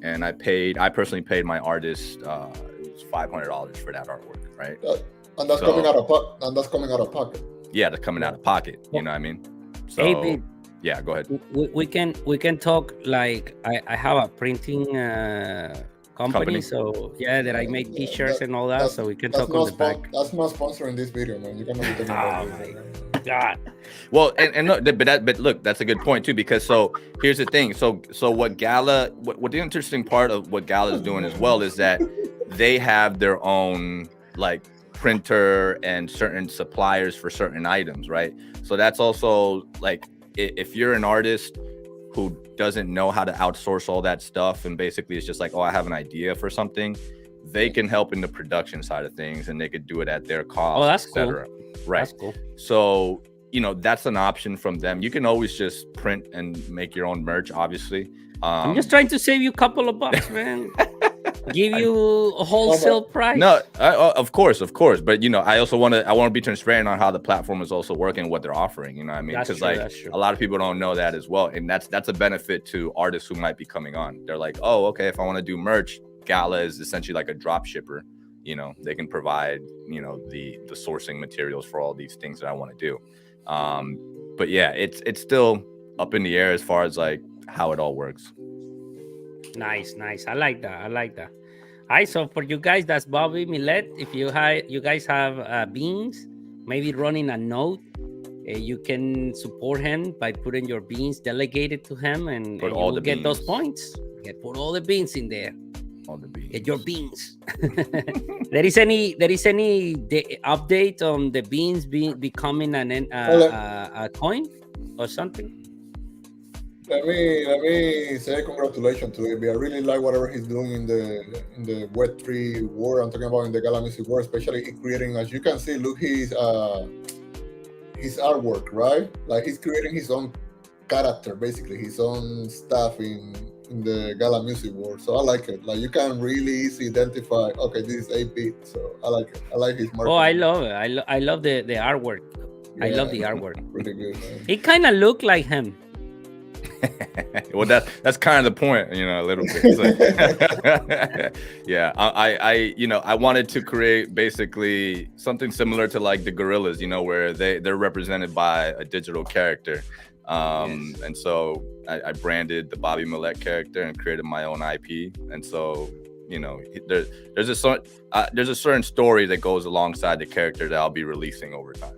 and I personally paid my artist it was $500 for that artwork, right? And that's coming out of pocket. Yeah, that's coming out of pocket. You know what I mean? So Hey, yeah, go ahead. we can talk, like I have a printing company, so yeah, that I make t-shirts and all that, so we can talk on the back. That's not sponsoring this video, man. You cannot be talking about my God. Well, and look, but look, that's a good point too, because so here's the thing. So what the interesting part of what Gala is doing as well is that they have their own like printer and certain suppliers for certain items, right? So that's also like, if you're an artist who doesn't know how to outsource all that stuff, and basically it's just like, oh, I have an idea for something, they can help in the production side of things, and they could do it at their cost, that's etc. cool. Right. That's cool. So, you know, that's an option from them. You can always just print and make your own merch, obviously. I'm just trying to save you a couple of bucks, man. Give you a wholesale price. No, of course, but you know, I want to be transparent on how the platform is also working, what they're offering. You know what I mean? Because like a lot of people don't know that as well, and that's a benefit to artists who might be coming on. They're like, oh, okay, if I want to do merch, Gala is essentially like a drop shipper. You know, they can provide, you know, the sourcing materials for all these things that I want to do. But yeah, it's still up in the air as far as like how it all works. Nice. I like that. All right, so for you guys, that's Bobby Millet. If you guys have beans, maybe running a note, you can support him by putting your beans delegated to him, and you will get those points. Put all the beans in there. All the beans. Get your beans. There is any update on the beans becoming a coin or something? Let me say congratulations to him. I really like whatever he's doing in the Web3 world. I'm talking about in the Gala music world, especially creating, as you can see, look his artwork, right? Like he's creating his own character, basically his own stuff in the Gala music world. So I like it. Like you can really easily identify, okay, this is 8-bit. So I like it. I like his marketing. Oh, I love it. I love the artwork. Yeah, I love the artwork. Really good, man. He kind of looked like him. Well, that's kind of the point, you know, a little bit. So, yeah, I wanted to create basically something similar to like the Gorillas, you know, where they're represented by a digital character. And so I branded the Bobby Millet character and created my own IP. And so, you know, there's a certain story that goes alongside the character that I'll be releasing over time.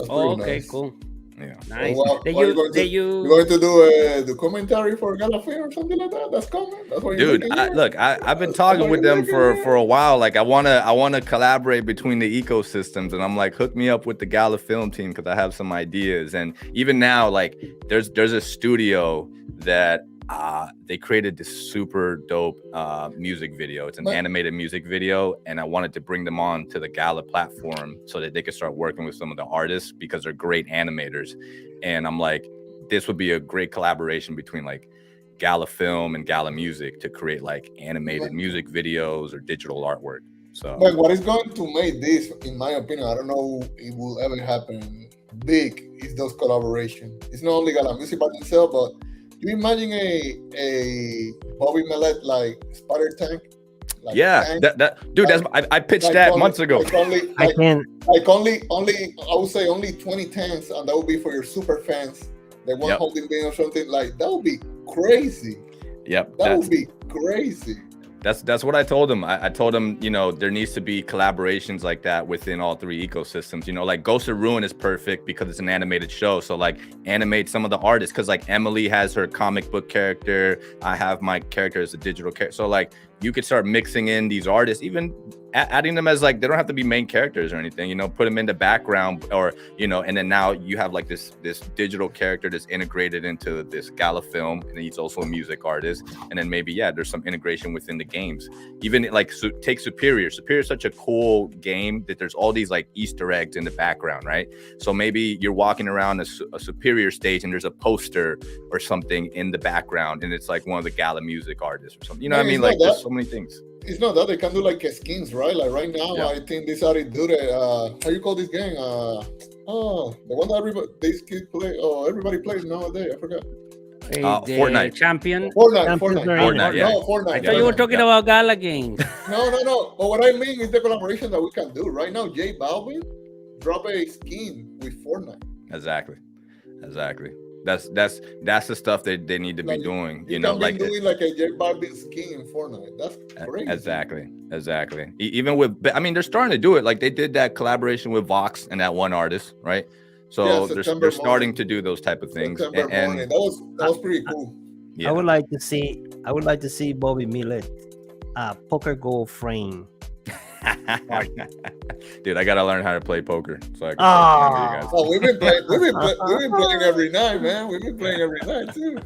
Oh, okay, nice. Cool. Yeah. Nice. You're going to do the commentary for Gala Fair or something like that? That's coming. That's what you're dude. I've been talking with them for a while. Like I wanna collaborate between the ecosystems, and I'm like, hook me up with the Gala film team because I have some ideas. And even now, like there's a studio that they created this super dope music video. It's an animated music video, and I wanted to bring them on to the Gala platform so that they could start working with some of the artists because they're great animators. And I'm like, this would be a great collaboration between like Gala film and Gala music to create like animated music videos or digital artwork. So but what is going to make this, in my opinion, I don't know if it will ever happen big, is those collaborations. It's not only Gala music by itself, but you imagine a Bobby Millet like spider tank? Like yeah, that dude. I pitched like that months ago. I would say only 20 tanks, and that would be for your super fans. The one holding bean or something like that would be crazy. Yep, that would be crazy. That's what I told him. I told him, you know, there needs to be collaborations like that within all three ecosystems. You know, like Ghost of Ruin is perfect because it's an animated show. So like animate some of the artists, because like Emily has her comic book character. I have my character as a digital character. So like you could start mixing in these artists, even adding them as like, they don't have to be main characters or anything, put them in the background, or and then now you have like this digital character that's integrated into this gala film, and he's also a music artist, and then maybe there's some integration within the games. Even like take Superior is such a cool game that there's all these like Easter eggs in the background, right? So maybe you're walking around a Superior stage and there's a poster or something in the background, and it's like one of the gala music artists or something, what I mean? Like there's so many things. It's not that they can do like skins, right? Like right now, I think this already do the how you call this game? The one that these kids play. Oh, everybody plays nowadays. I forgot. Fortnite. Champion. Fortnite. Yeah. No, Fortnite. I thought you were talking about gala games. No. But what I mean is the collaboration that we can do right now. J Balvin drop a skin with Fortnite. Exactly. That's the stuff that they need to be doing. Like doing like a J Balvin skin in Fortnite. That's crazy. Exactly. Even with, I mean, they're starting to do it. Like they did that collaboration with Vox and that one artist, right? So they're starting to do those type of things. And that was pretty cool. I would like to see Bobby Millet poker gold frame. Dude, I gotta learn how to play poker so I can you guys. Oh, we've been playing every night, man. We've been playing every night too.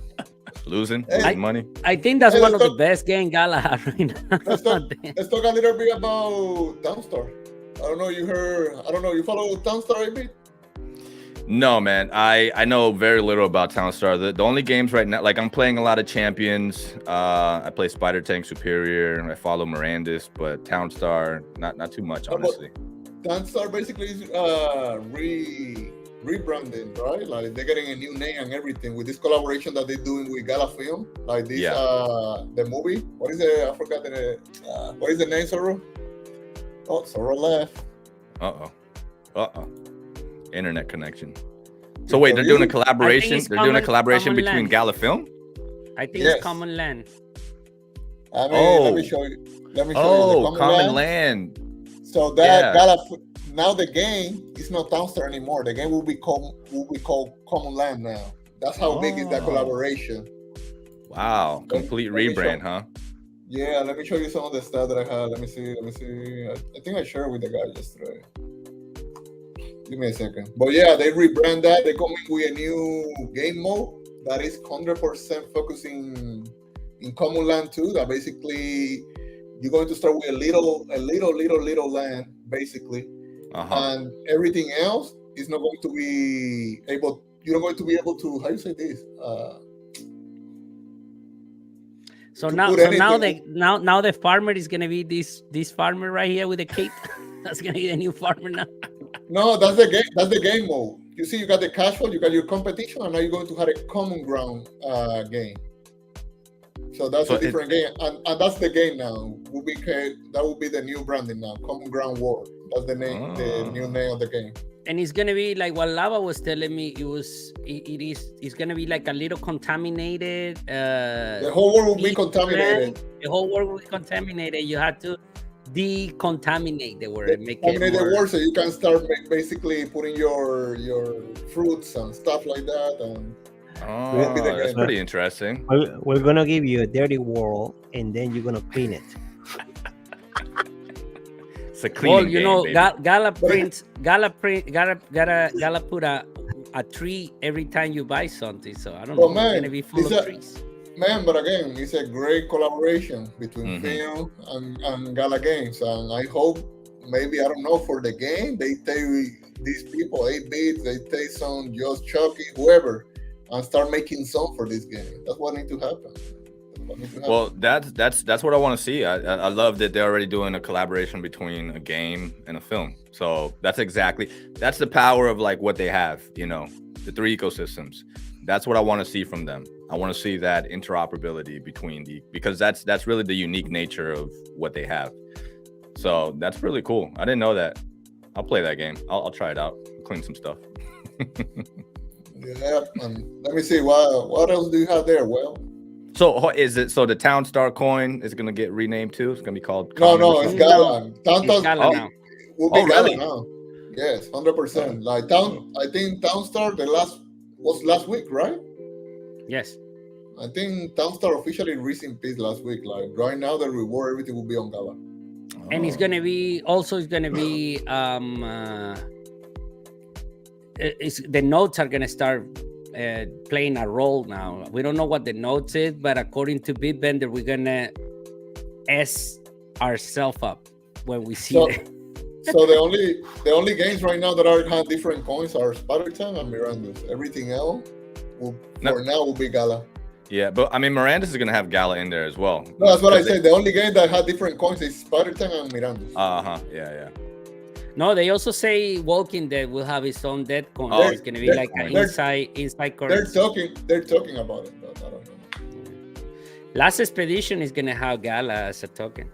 Losing money. I think that's one of the best game gala have right now. Let's talk a little bit about Townstar. You follow Townstar a bit? No, man. I know very little about Townstar. The only games right now, like I'm playing a lot of Champions. I play Spider Tank Superior. I follow Mirandis, but Townstar, not too much, honestly. Townstar basically is rebranding, right? Like they're getting a new name and everything with this collaboration that they're doing with Gala Film. Like this, the movie. What is it? I forgot what is the name, Sorro? Oh, Sorro left. Uh-oh. Internet connection. So wait, they're doing a collaboration. They're doing a collaboration between Gala Film. I think it's Common Land. Let me show you. Common Land. So that Gala now the game is not Townstar anymore. The game will be called Common Land now. That's how big is that collaboration. Wow, complete rebrand, huh? Yeah, let me show you some of the stuff that I had. Let me see. I think I shared with the guy yesterday. Give me a second. But yeah, they rebrand that. They come in with a new game mode that is 100% focusing in Common Land 2. That basically you're going to start with a little land, basically, and everything else is not going to be able. You're not going to be able to. How you say this? So now the farmer is gonna be this farmer right here with a cape. That's gonna be the new farmer now. No, that's the game. That's the game mode. You see, you got the casual, you got your competition, and now you're going to have a common ground game. So that's a different game, and that's the game now. That will be the new branding now. Common Ground War. That's the name, the new name of the game. And it's gonna be like what Lava was telling me. It's gonna be like a little contaminated. The whole world will be contaminated. The whole world will be contaminated. You have to decontaminate the world. Contaminate the world so you can start basically putting your fruits and stuff like that. And that's pretty interesting. We're gonna give you a dirty world, and then you're gonna clean it. It's a cleaning game, Gala put a tree every time you buy something. So I don't know. Man, it's gonna be full of trees. Man, but again, it's a great collaboration between film and Gala Games, and I hope maybe, I don't know, for the game they take these people 8-bit, they take some Just Chucky, whoever, and start making some for this game. That's what needs to happen. Well, that's what I want to see. I love that they're already doing a collaboration between a game and a film. So that's the power of like what they have, the three ecosystems. That's what I want to see from them. I want to see that interoperability because that's really the unique nature of what they have. So that's really cool. I didn't know that. I'll play that game. I'll try it out. Clean some stuff. Yeah, and let me see what else do you have there? Well, so the Townstar coin is going to get renamed too? It's going to be called No, it's Gala. Gala now. Will be Gala really? now. Yes, 100%. Like I think Townstar was last week, right? Yes. I think Townstar officially released in peace last week. Like right now, the reward, everything will be on Gala. And it's gonna be the notes are gonna start playing a role now. We don't know what the notes is, but according to Bitbender, we're gonna S ourselves up when we see it. So the only games right now that have different coins are Spider-Town and Miranda's. Everything else for now will be Gala. Yeah, but I mean, Miranda's is gonna have Gala in there as well. No, that's what I said. The only game that had different coins is Spider-Town and Miranda's. Yeah. No, they also say Walking Dead will have its own dead coin. It's gonna be like an inside currency. They're talking about it, but I don't know. Last Expedition is gonna have Gala as a token.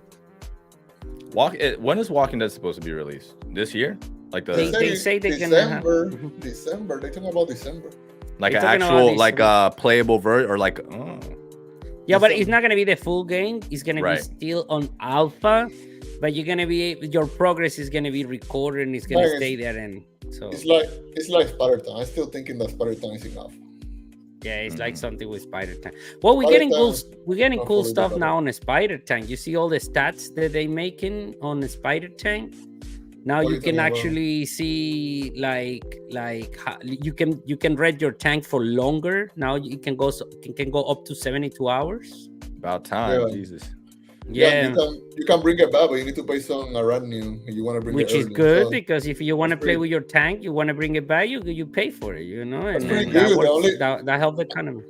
When is Walking Dead supposed to be released? This year? Like they say they're December, gonna have December. They're talking about December. Like an actual playable version or like yeah, but it's not gonna be the full game. It's gonna be still on alpha, but your progress is gonna be recorded and it's gonna stay there. And so it's like Spider-Town. I'm still thinking that Spider-Town is enough. Yeah, it's like something with Spider-Town. Well, we're getting cool stuff now on the Spider-Town. You see all the stats that they making on the Spider-Town. Now you can actually see you can read your tank for longer. Now you can go up to 72 hours. About time, Jesus. Yeah, you can bring it back, but you need to pay some revenue. You want to bring which it is early, good because if you want to play with your tank, you want to bring it back, you pay for it, and that helps the economy.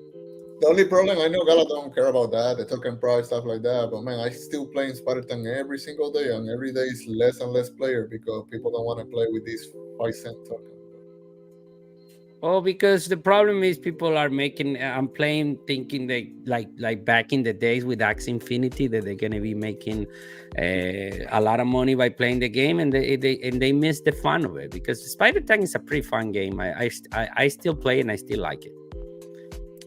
The only problem, I know Gala don't care about that, the token price, stuff like that, but man, I still playing Spider-Town every single day, and every day is less and less player because people don't want to play with this 5-cent token. Oh, because the problem is people are I'm playing thinking they like back in the days with Axie Infinity that they're gonna be making a lot of money by playing the game, and they miss the fun of it because Spider-Town is a pretty fun game. I still play and I still like it.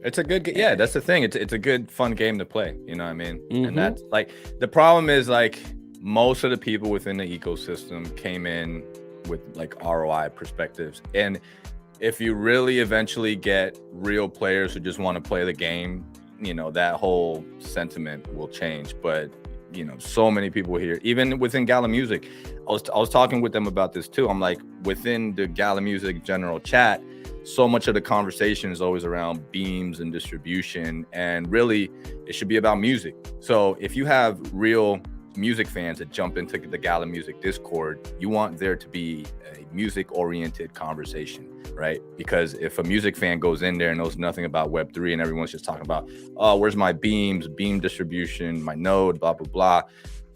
It's a good yeah, that's the thing. It's a good fun game to play, you know what I mean? Mm-hmm. And that's like the problem is like most of the people within the ecosystem came in with like ROI perspectives, and if you really eventually get real players who just want to play the game, you know, that whole sentiment will change. But you know, so many people here, even within Gala Music, I was talking with them about this too. I'm like, within the Gala Music general chat, so much of the conversation is always around beams and distribution, and really it should be about music. So if you have real music fans that jump into the Gala Music Discord, you want there to be a music oriented conversation, right? Because if a music fan goes in there and knows nothing about Web3 and everyone's just talking about, oh, where's my beam distribution, my node, blah blah blah,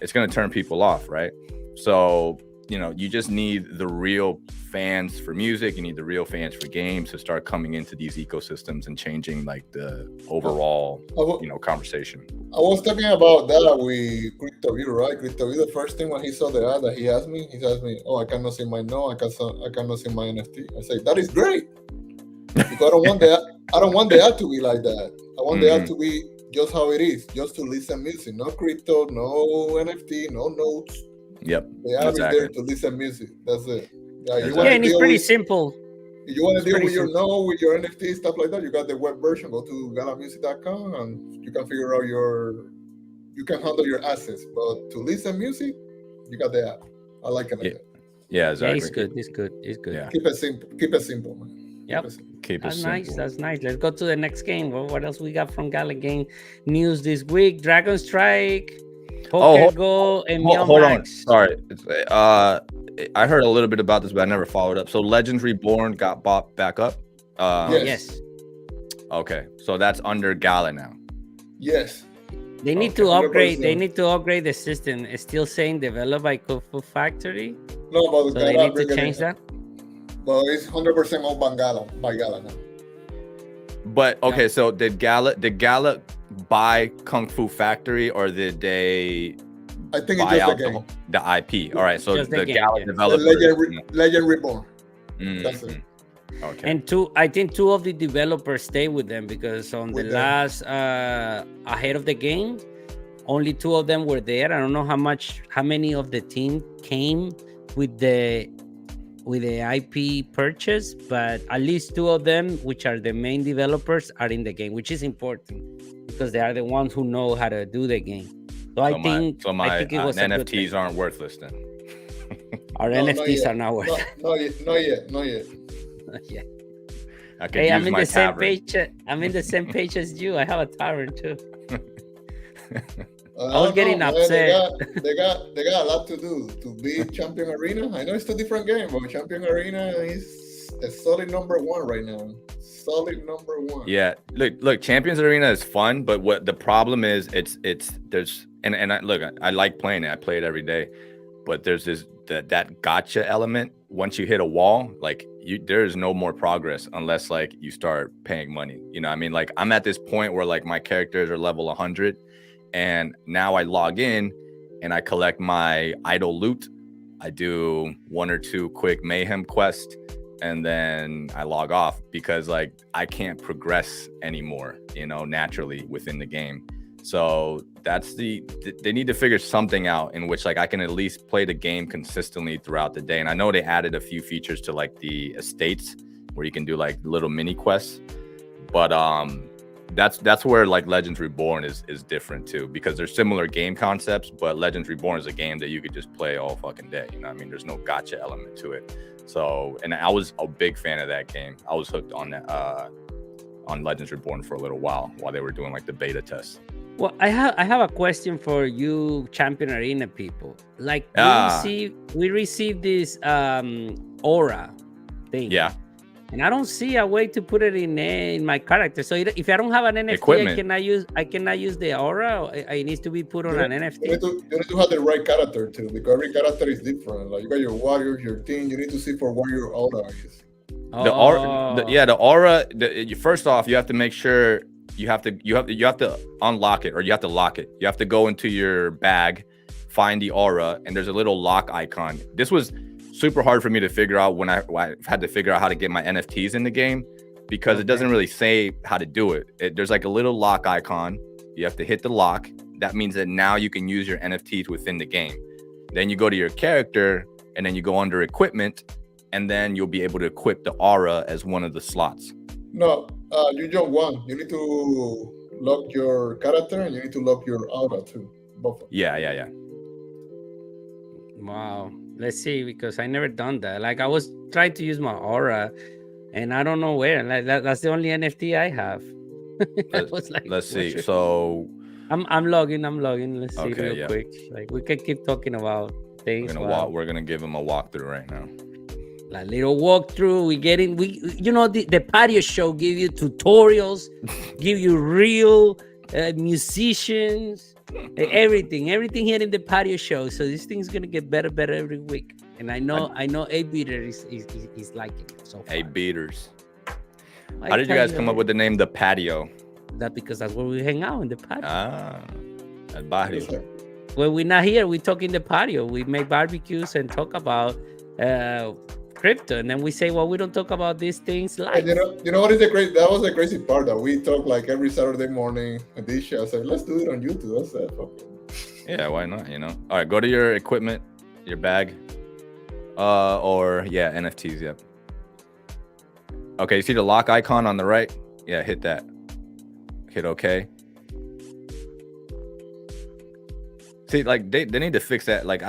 it's going to turn people off, right? So you know, you just need the real fans for music. You need the real fans for games to start coming into these ecosystems and changing like the overall, you know, conversation. I was talking about that with CryptoView, right? CryptoView, the first thing when he saw the ad that he asked me, oh, I cannot see my node, I cannot see my NFT. I say, that is great. Because I don't want the ad to be like that. I want the ad to be just how it is, just to listen music, no crypto, no NFT, no notes. Yep. The app is there to listen music. That's it. Yeah, and it's pretty simple. If you want to deal with your node, with your NFT, stuff like that, you got the web version. Go to galamusic.com and you can figure out you can handle your assets. But to listen music, you got the app. I like it like that. Yeah, exactly. Yeah, it's good. Yeah. Keep it simple, man. Yep. Keep it That's simple. nice. That's nice. Let's go to the next game. What else we got from Gala Game news this week? Dragon Strike, Go, and hold on. Sorry. I heard a little bit about this, but I never followed up. So Legends Reborn got bought back up? Yes. Okay. So that's under Gala now. Yes. They need to upgrade. 100%. They need to upgrade the system. It's still saying developed by Kung Fu Factory. No, but so they need to change that. Well, it's 100% owned by Gala now. But okay, so did Gala buy Kung Fu Factory, or did they I think buy it's just out the IP? All right, so just the game, Gala developer, Legend Reborn. That's it. Okay. And I think two of the developers stay with them because on the last ahead of the game, only two of them were there. I don't know how many of the team came with the IP purchase, but at least two of them, which are the main developers, are in the game, which is important because they are the ones who know how to do the game. So I think my it was a good thing. NFTs aren't worthless then. Our No, NFTs are not worth it. Not yet. Yeah. I could Hey, I'm use in my the same tavern. page. I'm in the same page as you. I have a tavern too. I was don't getting know, man. upset. They got a lot to do to beat Champion Arena. I know it's a different game, but Champion Arena is a solid number one right now. Solid number one. Yeah, look, Champions Arena is fun, but what the problem is, there's I like playing it. I play it every day, but there's that gotcha element. Once you hit a wall, like there is no more progress unless like you start paying money. You know, I mean, like I'm at this point where like my characters are level 100, and now I log in and I collect my idle loot. I do 1 or 2 quick mayhem quests, and then I log off because like I can't progress anymore, you know, naturally within the game. So that's they need to figure something out in which like I can at least play the game consistently throughout the day. And I know they added a few features to like the estates where you can do like little mini quests, but that's where like Legends Reborn is different too, because there's similar game concepts, but Legends Reborn is a game that you could just play all fucking day. You know what I mean? There's no gotcha element to it. So, and I was a big fan of that game. I was hooked on that on Legends Reborn for a little while they were doing like the beta test. Well, I have a question for you, Champion Arena people. Like we received this aura thing. Yeah. And I don't see a way to put it in my character. So if I don't have an NFT, Equipment. I cannot use the aura. It needs to be put on an NFT. You need to have the right character too, because every character is different. Like you got your warriors, your team. You need to see for what your aura is. The aura. First off, you have to make sure you have to unlock it, or you have to lock it. You have to go into your bag, find the aura, and there's a little lock icon. This was super hard for me to figure out when I had to figure out how to get my NFTs in the game, because it doesn't really say how to do it. There's like a little lock icon. You have to hit the lock. That means that now you can use your NFTs within the game. Then you go to your character, and then you go under equipment, and then you'll be able to equip the aura as one of the slots. No, you just one. You need to lock your character, and you need to lock your aura too. Both. Yeah. Wow. Let's see, because I never done that. Like I was trying to use my aura, and I don't know where. Like that's the only NFT I have. Let's see. So I'm logging. Let's see real quick. Like we can keep talking about things. We're gonna give him a walkthrough right now. A little walkthrough. The Patio Show give you tutorials, give you real musicians. Everything here in the Patio Show. So this thing's gonna get better every week. And I know A Beater is liking it so far. A Beaters. How did you guys come up with the name The Patio? That because that's where we hang out, in the patio. El barrio. When we're not here, we talk in the patio. We make barbecues and talk about crypto, and then we say, well, we don't talk about these things live. You know what is that was the crazy part, that we talk like every Saturday morning at this show. I said, let's do it on YouTube. That's it. Yeah, why not? You know. All right, go to your equipment, your bag, NFTs. Yep. Okay, you see the lock icon on the right? Yeah, hit that. Hit OK. See, like they need to fix that. Like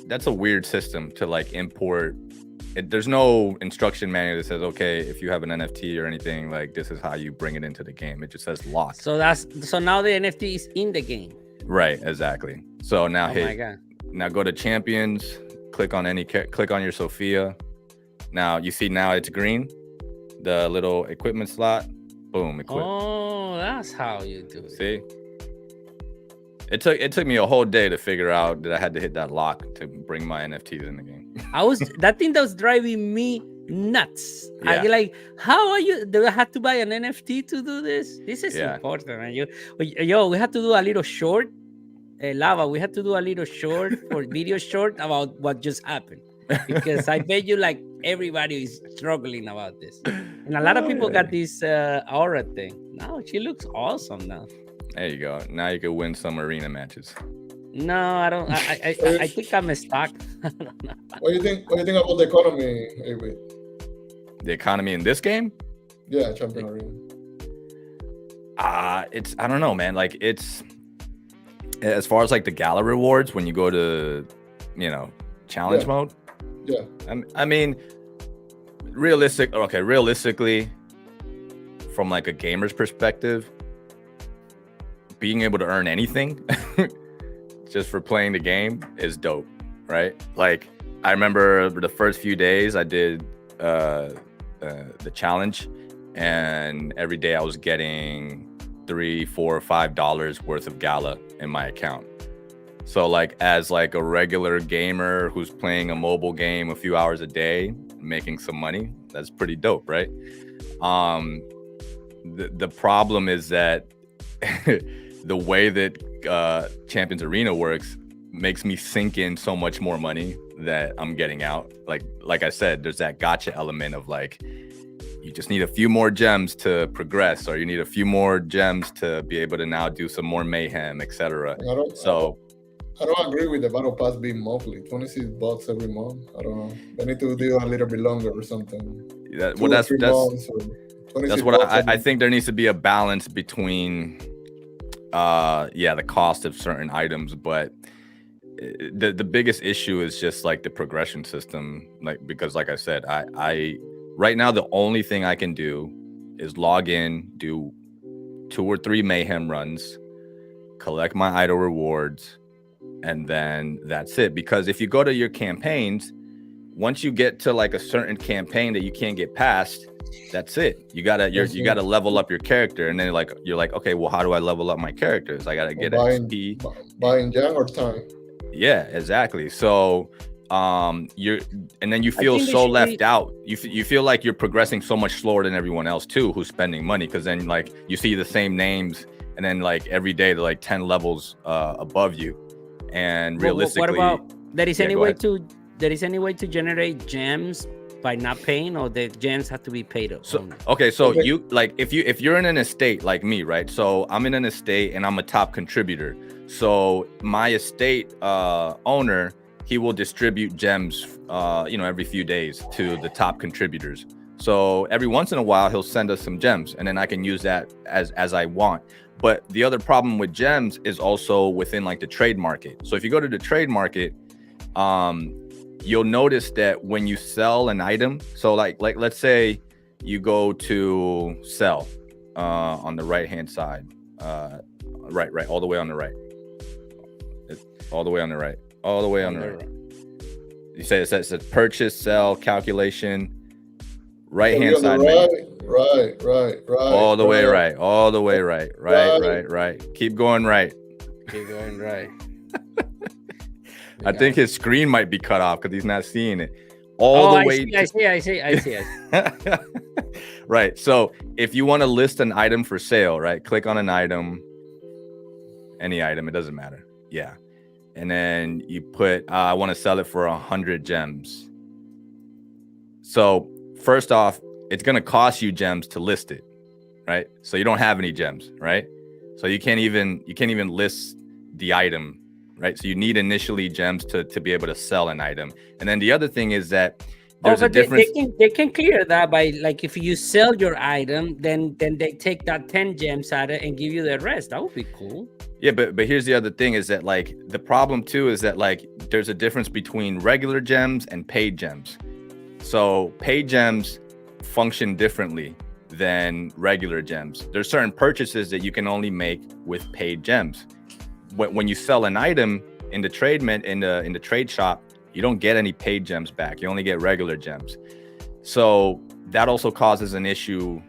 that's a weird system to like import. There's no instruction manual that says, okay, if you have an NFT or anything, like this is how you bring it into the game. It just says lock. So now the NFT is in the game. Right, exactly. So now my God. Now go to champions, click on your Sophia. Now you see now it's green, the little equipment slot, boom, equip. Oh, that's how you do it. See? It took me a whole day to figure out that I had to hit that lock to bring my NFTs in the game. That thing that was driving me nuts. Yeah. Like, how are you? Do I have to buy an NFT to do this? This is important. And we had to do a little short, Lava. We had to do a little short for video short about what just happened, because I bet you like everybody is struggling about this, and a lot of people got this aura thing. Now she looks awesome now. There you go. Now you can win some arena matches. No, I don't. I think I'm stuck. What do you think about the economy, Avery? The economy in this game? Yeah, Champion Arena. I don't know, man. Like as far as like the gala rewards when you go to, challenge mode. Yeah. I mean, realistically, from like a gamer's perspective, being able to earn anything just for playing the game is dope, right? Like, I remember the first few days I did the challenge, and every day I was getting $3, $4, or $5 worth of gala in my account. So like, as like a regular gamer who's playing a mobile game a few hours a day, making some money, that's pretty dope, right? The problem is that the way that Champions Arena works makes me sink in so much more money that I'm getting out. Like I said, there's that gotcha element of like, you just need a few more gems to progress, or you need a few more gems to be able to now do some more mayhem, etc. I don't agree with the battle pass being monthly. $26 every month. I don't know. They need to do a little bit longer or something. That's what I think. There needs to be a balance between the cost of certain items, but the biggest issue is just like the progression system. Like, because like I said, I right now the only thing I can do is log in, do 2 or 3 mayhem runs, collect my idol rewards, and then that's it. Because if you go to your campaigns, once you get to like a certain campaign that you can't get past, that's it. You gotta level up your character, and then you're like, okay, well, how do I level up my characters? I gotta get XP. Buying gem or time. Yeah, exactly. So and then you feel so left out. You feel like you're progressing so much slower than everyone else too, who's spending money, because then like you see the same names, and then like every day they're like 10 levels above you. And realistically, what about there is any way to generate gems by not paying, or the gems have to be paid up? So you like, if you're in an estate like me, right? So I'm in an estate and I'm a top contributor. So my estate owner, he will distribute gems every few days to the top contributors. So every once in a while he'll send us some gems, and then I can use that as I want. But the other problem with gems is also within like the trade market. So if you go to the trade market, you'll notice that when you sell an item, so like let's say you go to sell on the right hand side, right, all the way on the right, all the way on the right, all the way on the right. You say it says purchase, sell, calculation, right hand side. Right. All the way right. All the way right. Right. Keep going right. Keep going right. I think his screen might be cut off because he's not seeing it. I see. Right. So if you want to list an item for sale, right, click on an item, any item, it doesn't matter. Yeah. And then you put, I want to sell it for 100 gems. So first off, it's going to cost you gems to list it, right? So you don't have any gems, right? So you can't even list the item, right? So you need initially gems to be able to sell an item. And then the other thing is that there's a difference. They can clear that by, like, if you sell your item, then they take that 10 gems out of it and give you the rest. That would be cool. Yeah, but here's the other thing is that, like, the problem too is that, like, there's a difference between regular gems and paid gems. So paid gems function differently than regular gems. There's certain purchases that you can only make with paid gems. When you sell an item in the trade shop, you don't get any paid gems back. You only get regular gems. So that also causes an issue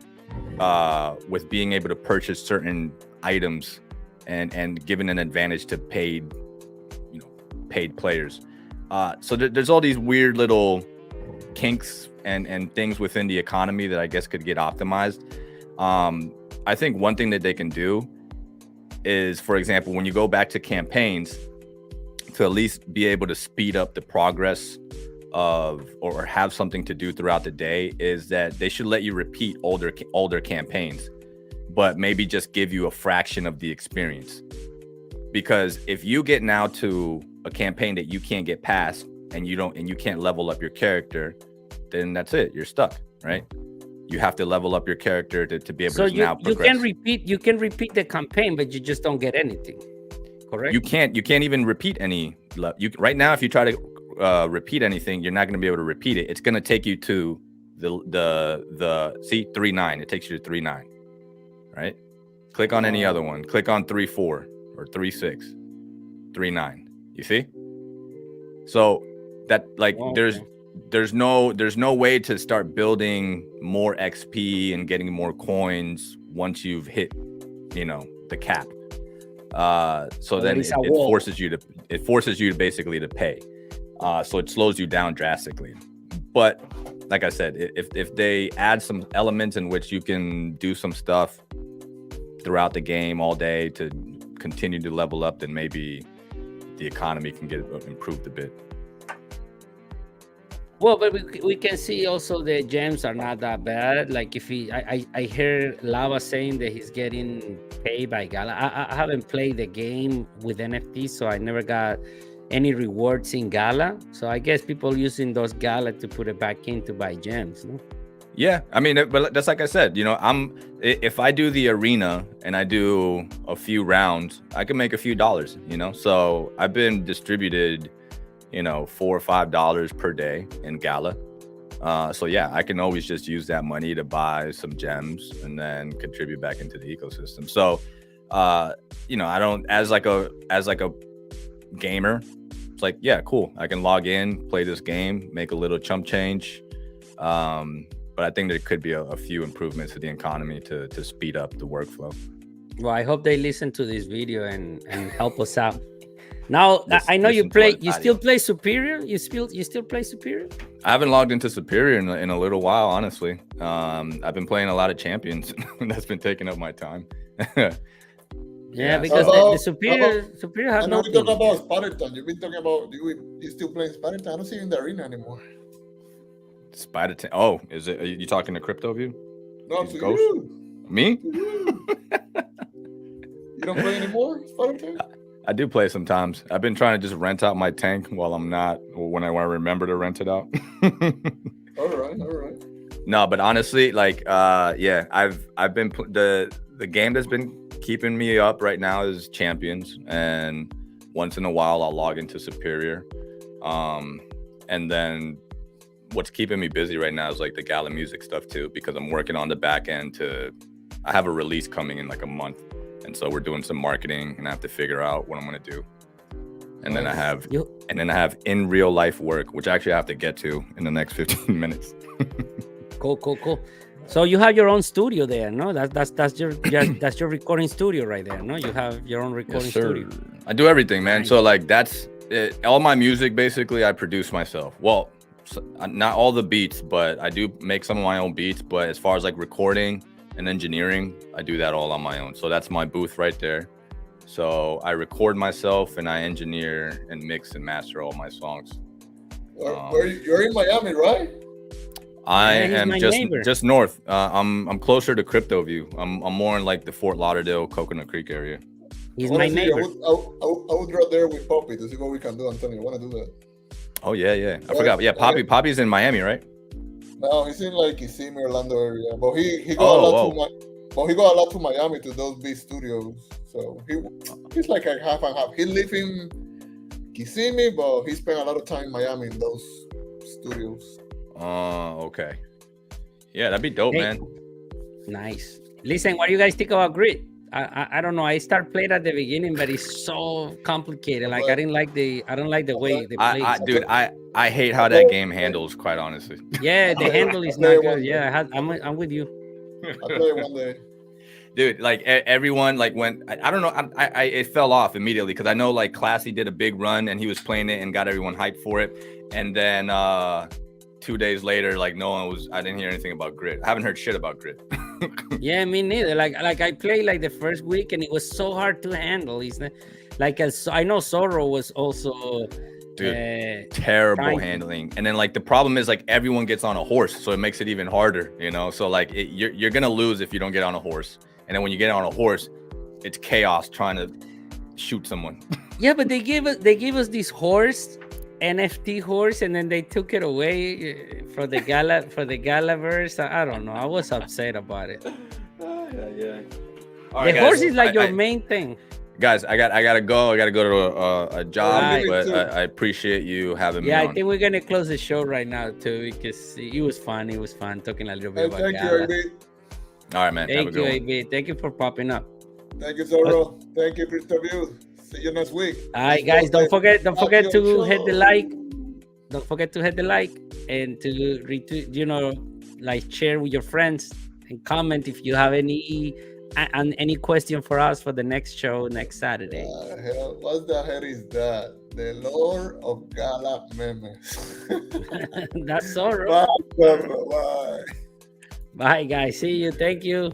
with being able to purchase certain items and giving an advantage to paid players. So there's all these weird little kinks and things within the economy that I guess could get optimized. I think one thing that they can do is, for example, when you go back to campaigns, to at least be able to speed up the progress of, or have something to do throughout the day, is that they should let you repeat older campaigns, but maybe just give you a fraction of the experience. Because if you get now to a campaign that you can't get past and you can't level up your character, then that's it. You're stuck, right? You have to level up your character to be able to now progress. You can repeat the campaign, but you just don't get anything. Correct. You can't even repeat any. You right now, if you try to repeat anything, you're not going to be able to repeat it. It's going to take you to the see 3-9. It takes you to 3-9, right? Click on any other one. Click on 3-4 or 3-6, 3-9. You see? So that there's no way to start building more XP and getting more coins once you've hit, the cap. So then it forces you to basically to pay. So it slows you down drastically. But like I said, if they add some elements in which you can do some stuff throughout the game all day to continue to level up, then maybe the economy can get improved a bit. Well, but we can see also the gems are not that bad. Like if I heard Lava saying that he's getting paid by Gala. I haven't played the game with NFTs, so I never got any rewards in Gala. So I guess people using those Gala to put it back in to buy gems. No? Yeah, I mean, but that's like I said, if I do the arena and I do a few rounds, I can make a few dollars, So I've been distributed, $4 or $5 per day in Gala. So yeah, I can always just use that money to buy some gems and then contribute back into the ecosystem. So, I don't as like a gamer. It's like, yeah, cool. I can log in, play this game, make a little chump change. But I think there could be a few improvements to the economy to speed up the workflow. Well, I hope they listen to this video and help us out. Now, I know you still play Superior? You still play Superior? I haven't logged into Superior in a little while, honestly. I've been playing a lot of Champions, and that's been taking up my time. Yeah, because the Superior has no. We talk about Spartan. You've been talking about you still playing Spartan? I don't see you in the arena anymore. Spider-10. Oh, is it? Are you talking to Crypto View? No, to Ghost? You. Me? To you. You don't play anymore, Spider-10? I do play sometimes. I've been trying to just rent out my tank while I'm not, when I remember to rent it out. All right. No, but honestly, yeah, I've been the game that's been keeping me up right now is Champions, and once in a while I'll log into Superior, and then what's keeping me busy right now is like the Gala music stuff too, because I'm working on the back end I have a release coming in like a month. And so we're doing some marketing and I have to figure out what I'm going to do. And then I have in real life work, which actually I have to get to in the next 15 minutes. Cool. So you have your own studio there, no? That's your recording studio right there, no? You have your own recording studio. I do everything, man. Nice. So like that's it. All my music, basically, I produce myself. Well, not all the beats, but I do make some of my own beats. But as far as like recording and engineering, I do that all on my own. So that's my booth right there. So I record myself and I engineer and mix and master all my songs. You're in Miami, right? I am just north. I'm closer to Crypto View. I'm more in like the Fort Lauderdale, Coconut Creek area. He's my neighbor. I would draw there with Poppy to see what we can do, Antonio. I want to do that. Oh yeah. I forgot. Yeah, Poppy's in Miami, right? No, he's in like Kissimmee, Orlando area. But he got a lot to Miami to those big studios. So he's like a half and half. He lives in Kissimmee, but he spent a lot of time in Miami in those studios. Oh, okay. Yeah, that'd be dope, man. Nice. Listen, what do you guys think about Grid? I don't know. I started playing at the beginning, but it's so complicated. Like I don't like the way they play. I hate how that game handles, quite honestly. Yeah, the handle is not good. Yeah, I'm with you. I'll play it one day. Dude, like everyone, like when I don't know, I it fell off immediately because I know like Classy did a big run and he was playing it and got everyone hyped for it, and then 2 days later, like I didn't hear anything about Grid. I haven't heard shit about Grid. Yeah, me neither. Like I played like the first week and it was so hard to handle. Like I know Zorro was also terrible handling, and then like the problem is like everyone gets on a horse, so it makes it even harder, so like you're gonna lose if you don't get on a horse, and then when you get on a horse it's chaos trying to shoot someone. Yeah, but they gave us this horse, NFT horse, and then they took it away for the Galaverse. I don't know, I was upset about it. Yeah. The horse is like your main thing. Guys, I gotta go. I gotta go to a job, Right. but I appreciate you having me Yeah, on. I think we're gonna close the show right now too because it was fun. It was fun talking a little bit about Thank you, Gala. AB. All right, man. Have a Thank good you, one. AB. Thank you for popping up. Thank you, Zorro. Thank you, Christopher. See you next week. All right, guys, don't forget to hit the like. Don't forget to hit the like and to retweet, like share with your friends and comment if you have any question for us for the next show next Saturday. Hell, what the hell is that? The Lord of Gala memes. That's all right. Bye, Zorro. Bye. Bye, guys. See you. Thank you.